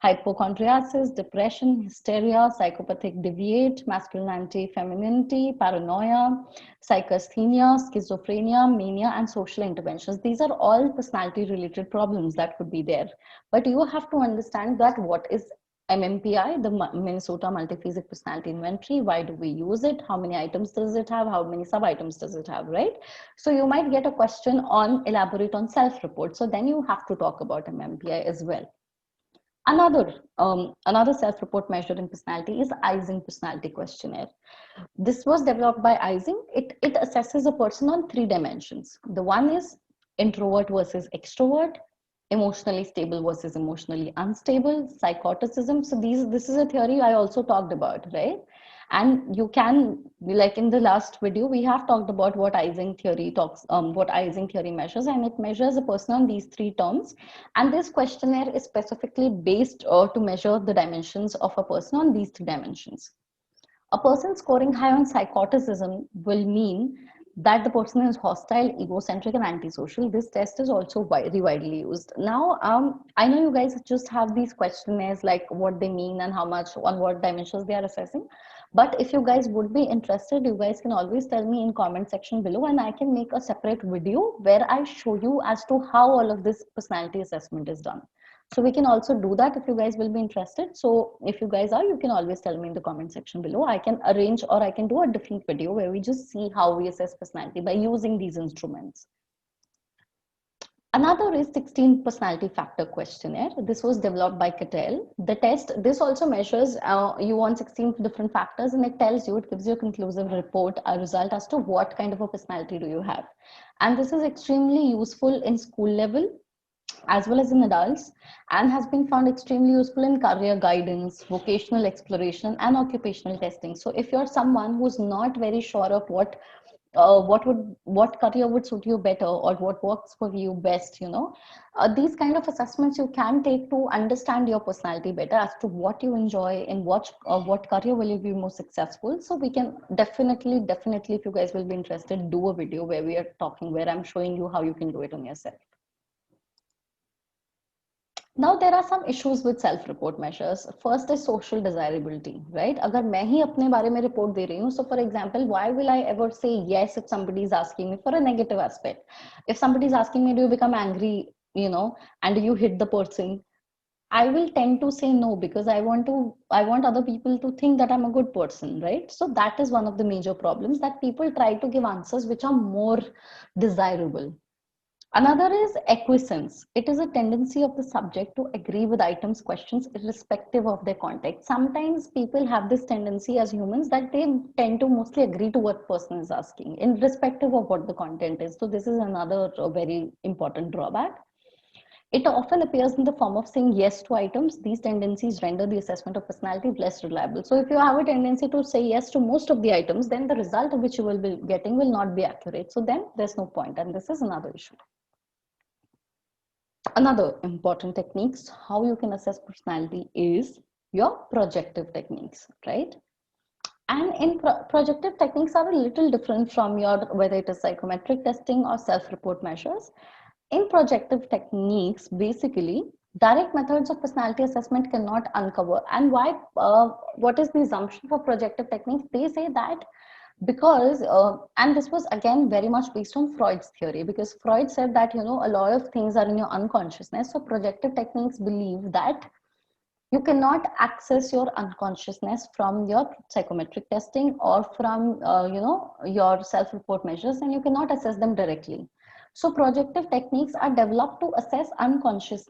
hypochondriasis, depression, hysteria, psychopathic deviate, masculinity, femininity, paranoia, psychasthenia, schizophrenia, mania, and social interventions. These are all personality related problems that could be there. But you have to understand that what is MMPI, the Minnesota Multiphasic Personality Inventory. Why do we use it? How many items does it have? How many sub-items does it have, right? So you might get a question on elaborate on self-report. So then you have to talk about MMPI as well. Another self-report measure in personality is Ising Personality Questionnaire. This was developed by Ising. It assesses a person on 3 dimensions. The one is introvert versus extrovert, emotionally stable versus emotionally unstable, psychoticism. So this is a theory I also talked about, right? And you can, like in the last video, we have talked about what Ising theory measures, and it measures a person on these 3 terms. And this questionnaire is specifically based to measure the dimensions of a person on these 3 dimensions. A person scoring high on psychoticism will mean that the person is hostile, egocentric, and antisocial. This test is also very widely used. Now, I know you guys just have these questionnaires, like what they mean and how much, on what dimensions they are assessing. But if you guys would be interested, you guys can always tell me in comment section below, and I can make a separate video where I show you as to how all of this personality assessment is done. So we can also do that if you guys will be interested. So if you guys are, you can always tell me in the comment section below. I can arrange, or I can do a different video where we just see how we assess personality by using these instruments. Another is 16 personality factor questionnaire. This was developed by Cattell. The test, this also measures you on 16 different factors, and it tells you, it gives you a conclusive report, a result as to what kind of a personality do you have. And this is extremely useful in school level as well as in adults, and has been found extremely useful in career guidance, vocational exploration, and occupational testing. So if you're someone who's not very sure of what career would suit you better, or what works for you best, these kind of assessments you can take to understand your personality better, as to what you enjoy and what career will you be most successful. So we can definitely, if you guys will be interested, do a video where I'm showing you how you can do it on yourself. Now there are some issues with self-report measures. First is social desirability, right? अगर मैं ही अपने बारे में report दे रही हूँ, so for example, why will I ever say yes if somebody is asking me for a negative aspect? If somebody is asking me, do you become angry, and you hit the person, I will tend to say no, because I want other people to think that I'm a good person, right? So that is one of the major problems, that people try to give answers which are more desirable. Another is acquiescence. It is a tendency of the subject to agree with items, questions, irrespective of their context. Sometimes people have this tendency as humans that they tend to mostly agree to what person is asking, irrespective of what the content is. So this is another very important drawback. It often appears in the form of saying yes to items. These tendencies render the assessment of personality less reliable. So if you have a tendency to say yes to most of the items, then the result which you will be getting will not be accurate. So then there's no point, and this is another issue. Another important techniques how you can assess personality is your projective techniques, right? And in projective techniques are a little different from your, whether it is psychometric testing or self-report measures. In projective techniques, basically direct methods of personality assessment cannot uncover. And why? What is the assumption for projective techniques? They say that because and this was again very much based on Freud's theory, because Freud said that a lot of things are in your unconsciousness. So projective techniques believe that you cannot access your unconsciousness from your psychometric testing or from your self-report measures, and you cannot assess them directly. So projective techniques are developed to assess unconscious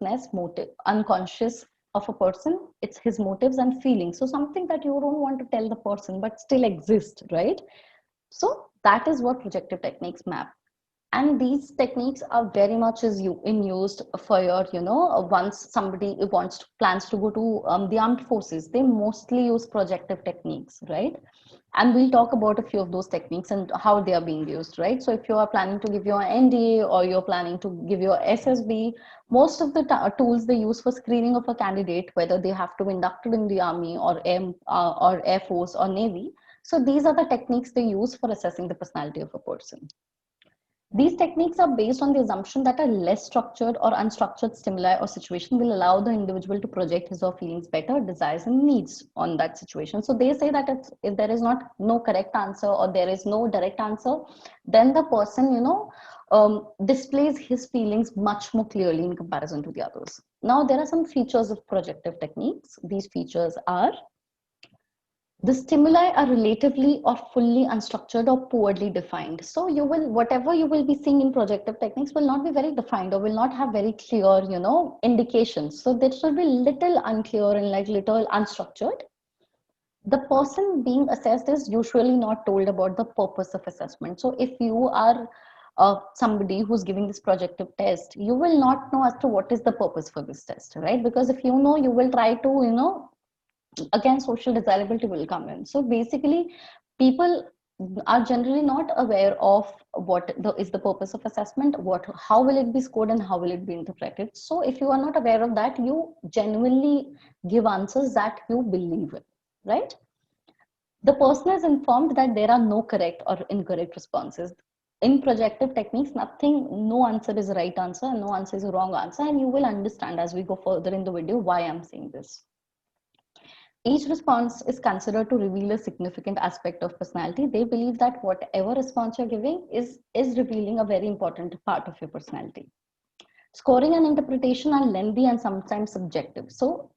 of a person. It's his motives and feelings. So something that you don't want to tell the person but still exists, right? So that is what projective techniques map. And these techniques are very much in used for your, once somebody plans to go to the armed forces, they mostly use projective techniques, right? And we'll talk about a few of those techniques and how they are being used, right? So if you are planning to give your NDA or you're planning to give your SSB, most of the tools they use for screening of a candidate, whether they have to be inducted in the army or Air Force or Navy. So these are the techniques they use for assessing the personality of a person. These techniques are based on the assumption that a less structured or unstructured stimuli or situation will allow the individual to project his or feelings better, desires and needs on that situation. So they say that if there is not no correct answer or there is no direct answer, then the person, displays his feelings much more clearly in comparison to the others. Now, there are some features of projective techniques. These features are: the stimuli are relatively or fully unstructured or poorly defined. So whatever you will be seeing in projective techniques will not be very defined or will not have very clear, indications. So there should be little unclear and like little unstructured. The person being assessed is usually not told about the purpose of assessment. So if you are somebody who's giving this projective test, you will not know as to what is the purpose for this test, right? Because if you know, you will try to, again social desirability will come in. So basically people are generally not aware of what is the purpose of assessment, how will it be scored and how will it be interpreted. So if you are not aware of that, you genuinely give answers that you believe in, right? The person is informed that there are no correct or incorrect responses. In projective techniques, no answer is a right answer and no answer is a wrong answer, and you will understand as we go further in the video why I'm saying this. Each response is considered to reveal a significant aspect of personality. They believe that whatever response you're giving is revealing a very important part of your personality. Scoring and interpretation are lengthy and sometimes subjective. So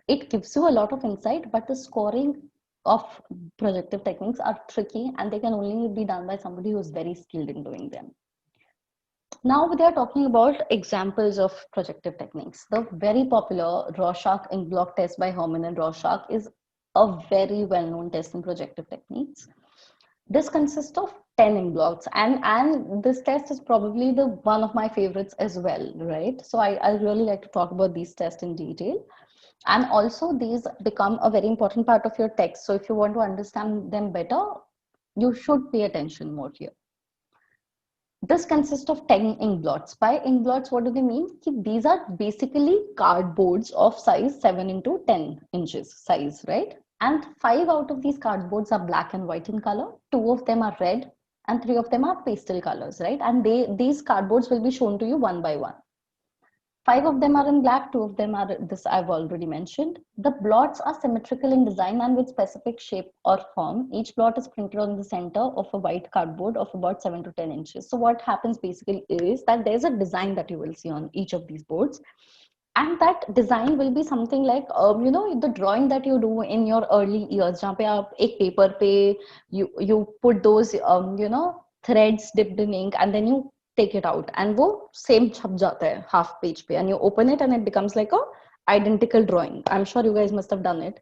it gives you a lot of insight, but the scoring of projective techniques are tricky and they can only be done by somebody who is very skilled in doing them. Now they are talking about examples of projective techniques. The very popular Rorschach ink block test by Herman and Rorschach is a very well-known test in projective techniques. This consists of 10 ink blocks, and this test is probably the one of my favorites as well, right? So I really like to talk about these tests in detail. And also these become a very important part of your text. So if you want to understand them better, you should pay attention more here. This consists of 10 ink blots. By ink blots, what do they mean? These are basically cardboards of size 7 into 10 inches size, right? And 5 out of these cardboards are black and white in color. 2 of them are red and 3 of them are pastel colors, right? And these cardboards will be shown to you one by one. 5 of them are in black, 2 of them are this I've already mentioned. The blots are symmetrical in design and with specific shape or form. Each blot is printed on the center of a white cardboard of about 7 to 10 inches. So what happens basically is that there's a design that you will see on each of these boards. And that design will be something like, the drawing that you do in your early years, जहाँ पे आप एक paper पे you put those, threads dipped in ink and then you take it out and वो same छप जाता है half page पे and you open it and it becomes like a identical drawing. I'm sure you guys must have done it.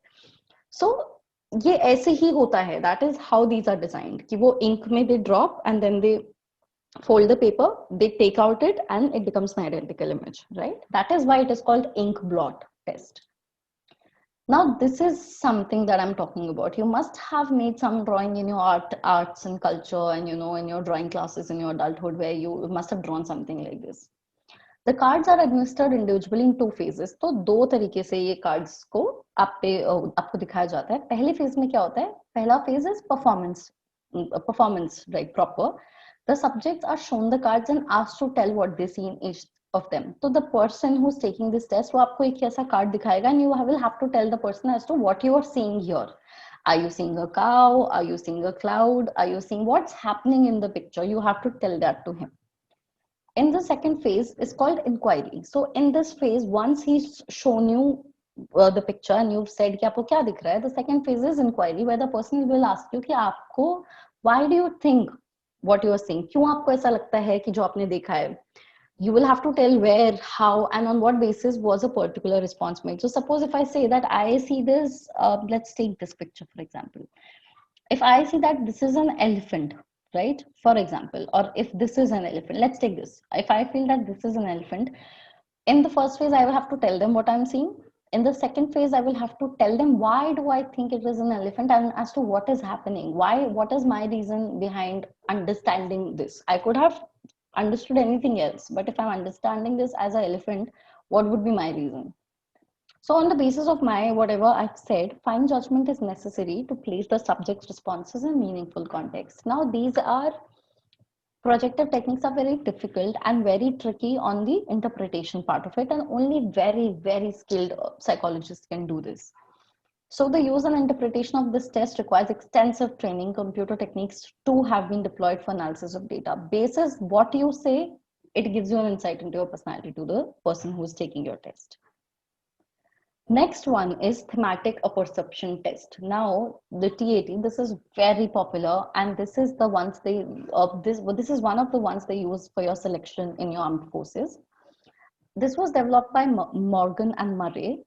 So ये ऐसे ही होता है. That is how these are designed. कि वो ink में they drop and then they fold the paper, they take out it and it becomes an identical image, right? That is why it is called ink blot test. Now, this is something that I'm talking about. You must have made some drawing in your arts and culture and, in your drawing classes in your adulthood where you must have drawn something like this. The cards are administered individually in 2 phases. तो 2 तरीके से ये cards को आपको दिखाया जाता है. पहले phase में क्या होता है? पहला phase is performance, right? Proper. The subjects are shown the cards and asked to tell what they see in each of them. So the person who's taking this test, वो आपको एक ऐसा card दिखाएगा and you will have to tell the person as to what you are seeing here. Are you seeing a cow? Are you seeing a cloud? Are you seeing what's happening in the picture? You have to tell that to him. In the second phase is called inquiry. So in this phase, once he's shown you the picture and you've said कि आपको क्या दिख रहा है, the second phase is inquiry, where the person will ask you कि आपको why do you think what you are seeing? क्यों आपको ऐसा लगता है कि जो आपने देखा है? You will have to tell where, how, and on what basis was a particular response made. So suppose if I say that I see this, let's take this picture for example. If I see that this is an elephant, right? For example, or if this is an elephant, let's take this. If I feel that this is an elephant, in the first phase, I will have to tell them what I'm seeing. In the second phase, I will have to tell them why do I think it is an elephant and as to what is happening. Why, what is my reason behind understanding this? I could have understood anything else, but if I'm understanding this as an elephant, what would be my reason? So on the basis of my whatever I've said, fine judgment is necessary to place the subject's responses in meaningful context. Now these are projective techniques are very difficult and very tricky on the interpretation part of it, and only very, very skilled psychologists can do this. So the use and interpretation of this test requires extensive training. Computer techniques too have been deployed for analysis of data. Basis what you say, it gives you an insight into your personality to the person who is taking your test. Next one is thematic apperception test. Now the TAT, this is very popular, and this is the ones they this is one of the ones they use for your selection in your armed forces. This was developed by Morgan and Murray.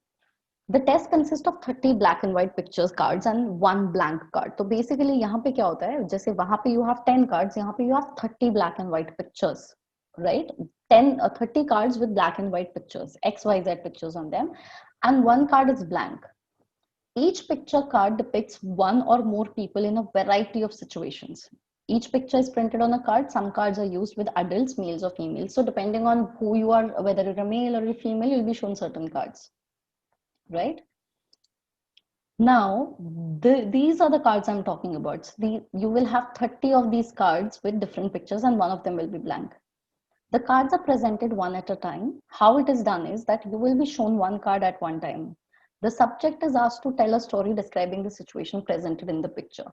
The test consists of 30 black and white pictures cards and one blank card. So basically यहाँ पे क्या होता है, जैसे वहाँ पे you have 10 cards, यहाँ पे you have 30 black and white pictures, right? 30 cards with black and white pictures, XYZ pictures on them, and one card is blank. Each picture card depicts one or more people in a variety of situations. Each picture is printed on a card. Some cards are used with adults, males or females. So depending on who you are, whether you're a male or a female, you'll be shown certain cards, right? Now, these are the cards I'm talking about. So you will have 30 of these cards with different pictures and one of them will be blank. The cards are presented one at a time. How it is done is that you will be shown one card at one time. The subject is asked to tell a story describing the situation presented in the picture.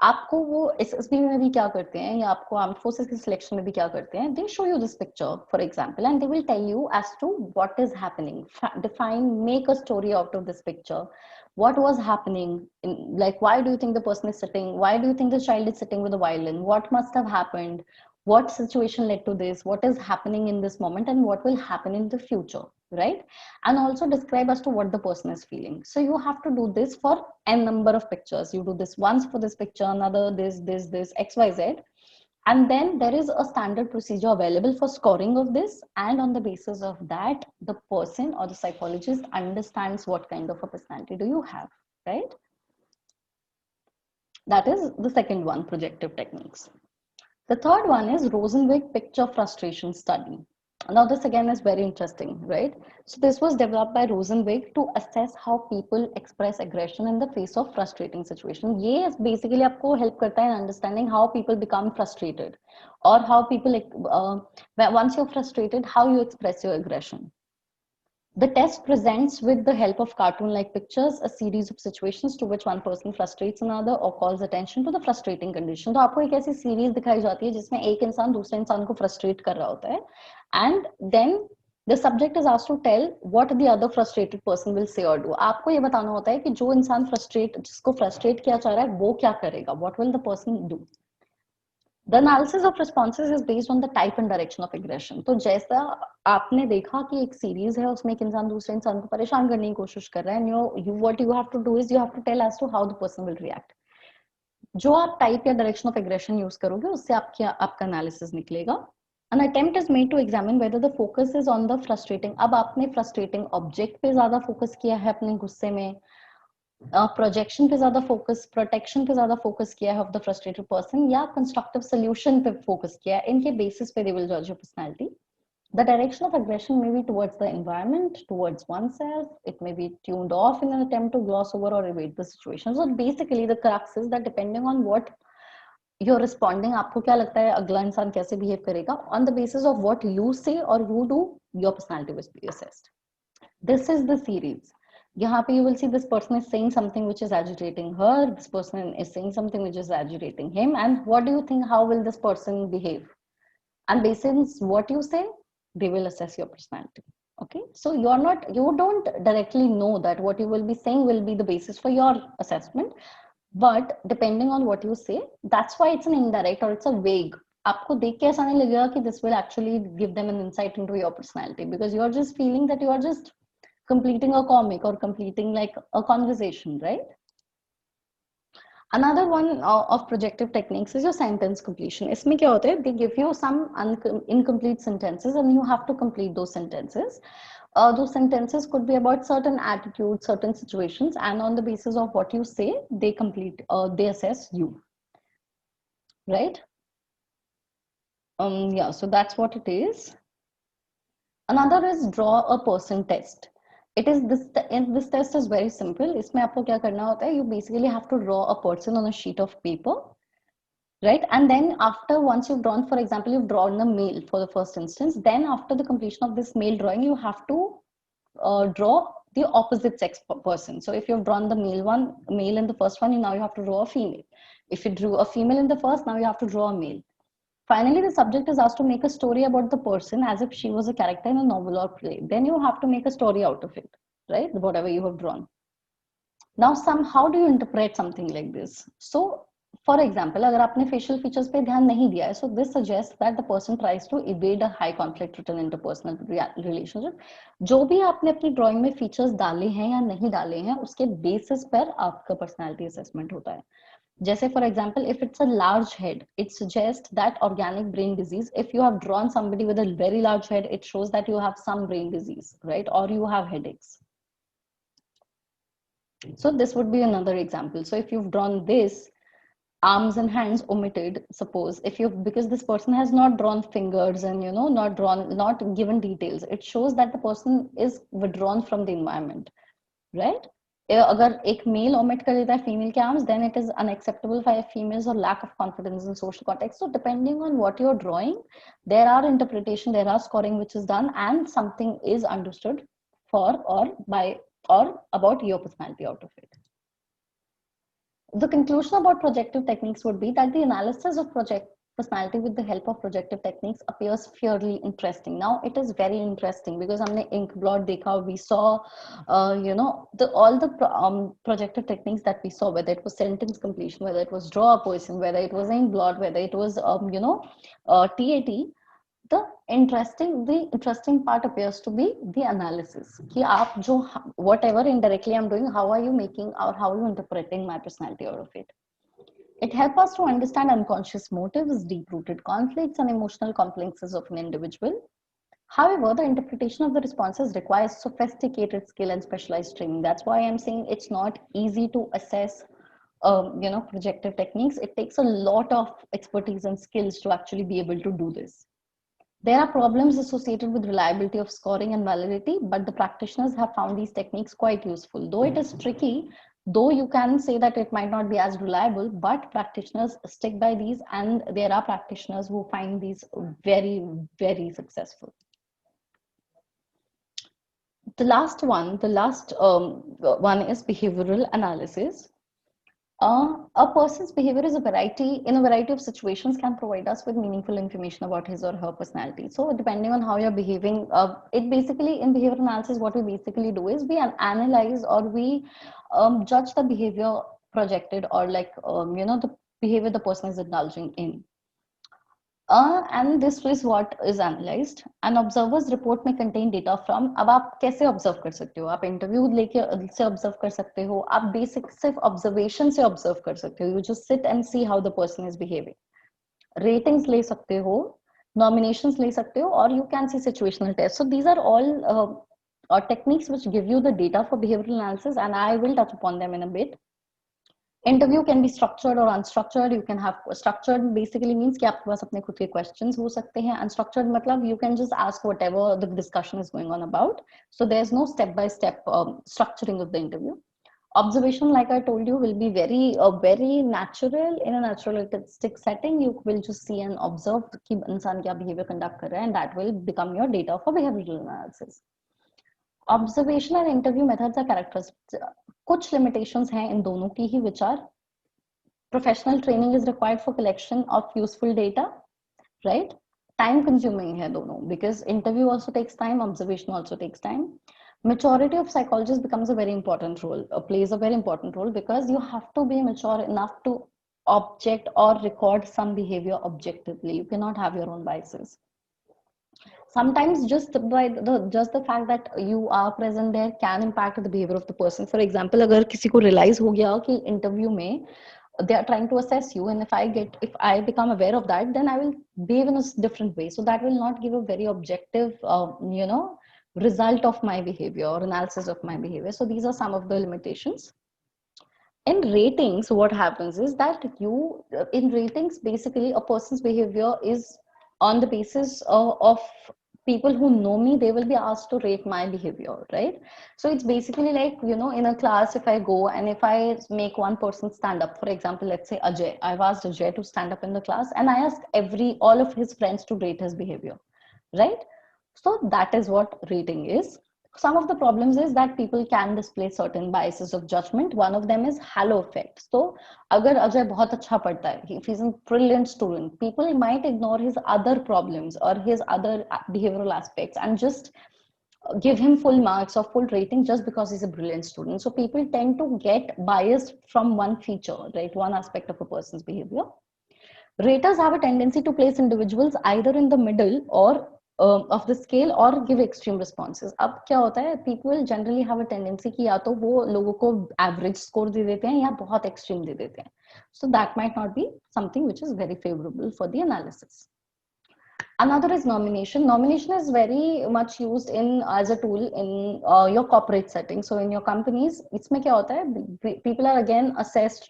आपको वो SSB में भी क्या करते हैं या आपको armed forces के सिलेक्शन में भी क्या करते हैं, they show you this picture for example and they will tell you as to what is happening, define, make a story out of this picture. What was happening like why do you think the person is sitting, why do you think the child is sitting with a violin, what must have happened, what situation led to this, what is happening in this moment, and what will happen in the future, right? And also describe as to what the person is feeling. So you have to do this for n number of pictures. You do this once for this picture, another this XYZ, and then there is a standard procedure available for scoring of this, and on the basis of that the person or the psychologist understands what kind of a personality do you have, right? That is the second one, projective techniques. The third one is Rosenwig picture frustration study. Now this again is very interesting, right? So this was developed by Rosenwig to assess how people express aggression in the face of frustrating situation. ये basically आपको help करता है in understanding how people become frustrated, or how people once you're frustrated, how you express your aggression. The test presents, with the help of cartoon-like pictures, a series of situations to which one person frustrates another or calls attention to the frustrating condition. तो आपको एक ऐसी series दिखाई जाती है जिसमें एक इंसान दूसरे इंसान को फ्रस्ट्रेट कर रहा होता है, and then the subject is asked to tell what the other frustrated person will say or do. आपको ये बताना होता है कि जो इंसान जिसको फ्रस्ट्रेट किया जा रहा है वो क्या करेगा, what will the person do. The analysis of responses is based on the type and direction of aggression. तो जैसा आपने देखा कि एक सीरीज है, उसमें एक इंसान दूसरे इंसान को परेशान करने की कोशिश कर रहा है, and what you have to do is you have to tell as to how the person will react. जो आप टाइप या डायरेक्शन ऑफ एग्रेशन यूज करोगे उससे आपका एनालिसिस निकलेगा. An attempt is made to examine whether the focus is on the frustrating. अब आपने frustrating object पे ज्यादा फोकस किया है अपने गुस्से में, प्रोजेक्शन पे ज्यादा फोकस, प्रोटेक्शन पे ज्यादा फोकस किया है ऑफ द फ्रस्ट्रेटेड पर्सन, या कंस्ट्रक्टिव सोल्यूशन पे फोकस किया है, इनके बेसिस पे दे विल जज your personality. The direction of aggression may be towards the environment, towards oneself. It may be tuned off in an attempt to gloss over or evade the situation. So basically the crux is that depending on what you're responding, आपको क्या लगता है अगला इंसान कैसे behave करेगा, on the basis of what you say or you do, your personality will be assessed. This is the series. यहाँ पे you will see this person is saying something which is agitating her, this person is saying something which is agitating him, and what do you think, how will this person behave? And based on what you say, they will assess your personality. Okay, so you don't directly know that what you will be saying will be the basis for your assessment, but depending on what you say, that's why it's an indirect or it's a vague. आपको देख के ऐसा नहीं लगेगा कि this will actually give them an insight into your personality, because you are just feeling that you are just completing a comic or completing like a conversation, right? Another one of projective techniques is your sentence completion. इसमें क्या होता है? They give you some incomplete sentences and you have to complete those sentences. Those sentences could be about certain attitudes, certain situations, and on the basis of what you say, they complete, they assess you, right? Yeah, so that's what it is. Another is draw a person test. It is this, and this test is very simple. इसमें आपको क्या करना होता है? You basically have to draw a person on a sheet of paper, right? And then after, once you've drawn, for example, you've drawn a male for the first instance, then after the completion of this male drawing, you have to draw the opposite sex person. So if you've drawn the male in the first one, now you have to draw a female. If you drew a female in the first, now you have to draw a male. Finally, the subject is asked to make a story about the person as if she was a character in a novel or play. Then you have to make a story out of it, right? Whatever you have drawn. Now, how do you interpret something like this? So, for example, अगर आपने facial features पे ध्यान नहीं दिया है, so this suggests that the person tries to evade a high conflict written interpersonal relationship. जो भी आपने अपनी drawing में features डाले हैं या नहीं डाले हैं, उसके basis पर आपका personality assessment होता है. जैसे for example, if it's a large head, it suggests that organic brain disease. If you have drawn somebody with a very large head, it shows that you have some brain disease, right? Or you have headaches. So this would be another example. So if you've drawn this, arms and hands omitted, suppose, if you, because this person has not drawn fingers and not given details, it shows that the person is withdrawn from the environment, right? अगर एक mail omit कर देता है female के arms, then it is unacceptable for females or lack of confidence in social context. So depending on what you're drawing, there are interpretation, there are scoring which is done, and something is understood for or by or about your personality out of it. The conclusion about projective techniques would be that the analysis of personality with the help of projective techniques appears fairly interesting. Now it is very interesting because हमने ink blot देखा, we saw all the projective techniques that we saw, whether it was sentence completion, whether it was draw a person, whether it was ink blot, whether it was TAT. The interesting part appears to be the analysis. कि आप जो whatever indirectly I'm doing, how are you making or how are you interpreting my personality out of it? It helps us to understand unconscious motives, deep-rooted conflicts, and emotional complexes of an individual. However, the interpretation of the responses requires sophisticated skill and specialized training. That's why I'm saying it's not easy to assess projective techniques. It takes a lot of expertise and skills to actually be able to do this. There are problems associated with reliability of scoring and validity, but the practitioners have found these techniques quite useful. Though it is tricky, though you can say that it might not be as reliable, but practitioners stick by these, and there are practitioners who find these very, very successful. The last one is behavioral analysis. A person's behavior is in a variety of situations can provide us with meaningful information about his or her personality. So depending on how you're behaving, it basically, in behavioral analysis, what we basically do is we analyze or we judge the behavior projected, or the behavior the person is indulging in. And this is what is analyzed. An observer's report may contain data from, अब आप कैसे observe कर सकते हो? आप interview लेके से observe कर सकते हो, आप basic सिर्फ observation से observe कर सकते हो. You just sit and see how the person is behaving. Ratings ले सकते हो, nominations ले सकते हो, or you can see situational tests. So these are all techniques which give you the data for behavioral analysis, and I will touch upon them in a bit. Interview can be structured or unstructured. You can have structured basically means कि आपके पास अपने खुद के questions हो सकते हैं. Unstructured मतलब you can just ask whatever the discussion is going on about. So there's no step-by-step structuring of the interview. Observation, like I told you, will be very natural. In a naturalistic setting, you will just see and observe कि इंसान क्या behavior conduct कर रहा है, and that will become your data for behavioral analysis. Observation and interview methods are characteristics. कुछ limitations हैं इन दोनों की ही, which are professional training is required for collection of useful data, right? Time consuming है दोनों, because interview also takes time, observation also takes time. Maturity of psychologists becomes a very important role, plays a very important role, because you have to be mature enough to object or record some behavior objectively. You cannot have your own biases. Sometimes just the fact that you are present there can impact the behavior of the person. For example, अगर किसी को realize हो गया कि interview में they are trying to assess you, and if I become aware of that, then I will behave in a different way. So that will not give a very objective result of my behavior or analysis of my behavior. So these are some of the limitations. In ratings, what happens is that in ratings, basically a person's behavior is on the basis of people who know me. They will be asked to rate my behavior, right? So it's basically like, in a class, if I go and if I make one person stand up, for example, let's say Ajay, I've asked Ajay to stand up in the class, and I ask all of his friends to rate his behavior, right? So that is what rating is. Some of the problems is that people can display certain biases of judgment. One of them is halo effect. So agar Ajay bahut acha padta hai, if he's a brilliant student, people might ignore his other problems or his other behavioral aspects and just give him full marks or full rating just because he's a brilliant student. So people tend to get biased from one feature, right? One aspect of a person's behavior. Raters have a tendency to place individuals either in the middle or of the scale or give extreme responses. अब क्या होता है, people generally have a tendency कि या तो वो लोगों को average score दे देते हैं या बहुत extreme दे देते हैं. So that might not be something which is very favorable for the analysis. Another is nomination. Nomination is very much used in as a tool in your corporate setting. So in your companies, इसमें क्या होता है? People are again assessed,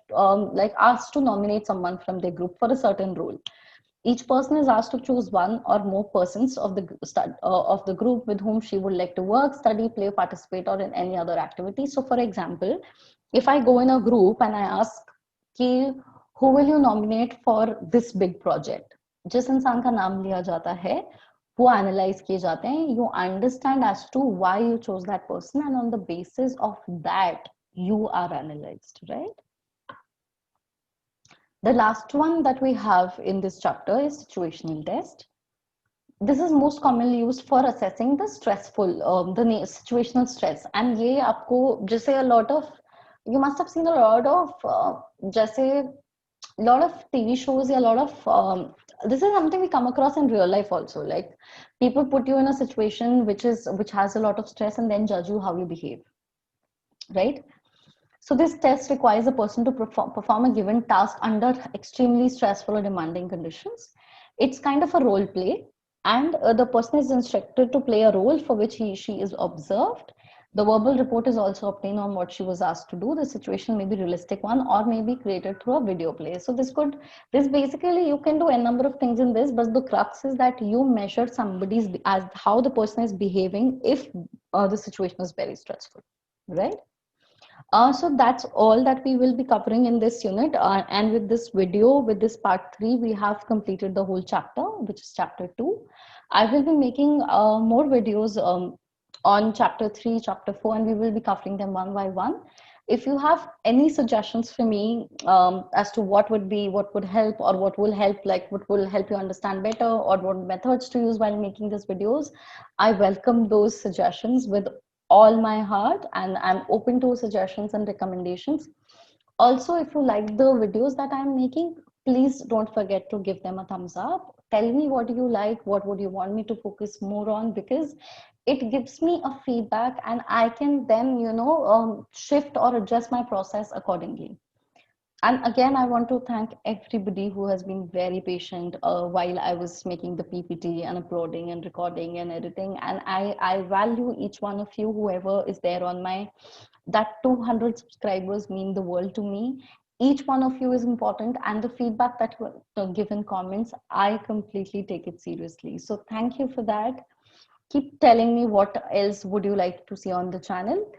like asked to nominate someone from their group for a certain role. Each person is asked to choose one or more persons of the group with whom she would like to work, study, play, participate, or in any other activity. So, for example, if I go in a group and I ask, कि, who will you nominate for this big project? जिस इंसान का नाम लिया जाता है वो analyse किए जाते हैं. You understand as to why you chose that person, and on the basis of that you are analyzed, right? The last one that we have in this chapter is situational test. This is most commonly used for assessing the situational stress. And ये आपको जैसे a lot of, you must have seen a lot of जैसे lot of TV shows, a lot of this is something we come across in real life also. Like people put you in a situation which has a lot of stress and then judge you how you behave, right? So this test requires a person to perform a given task under extremely stressful or demanding conditions. It's kind of a role play, and the person is instructed to play a role for which she is observed. The verbal report is also obtained on what she was asked to do. The situation may be realistic one or may be created through a video play. So this basically, you can do a number of things in this, but the crux is that you measure as how the person is behaving if the situation is very stressful, right? So that's all that we will be covering in this unit. And with this video, with this part 3, we have completed the whole chapter, which is chapter 2. I will be making more videos on chapter 3, chapter 4, and we will be covering them one by one. If you have any suggestions for me as to what would help, or what will help, like what will help you understand better, or what methods to use while making these videos, I welcome those suggestions with all my heart, and I'm open to suggestions and recommendations. Also, if you like the videos that I'm making, please don't forget to give them a thumbs up. Tell me what you like, what would you want me to focus more on, because it gives me a feedback and I can then, shift or adjust my process accordingly. And again, I want to thank everybody who has been very patient while I was making the PPT and uploading and recording and editing. And I value each one of you, whoever is there on that 200 subscribers mean the world to me. Each one of you is important, and the feedback that you give in comments, I completely take it seriously. So thank you for that. Keep telling me what else would you like to see on the channel.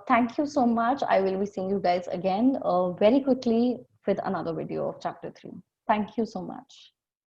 Thank you so much. I will be seeing you guys again very quickly with another video of chapter 3. Thank you so much.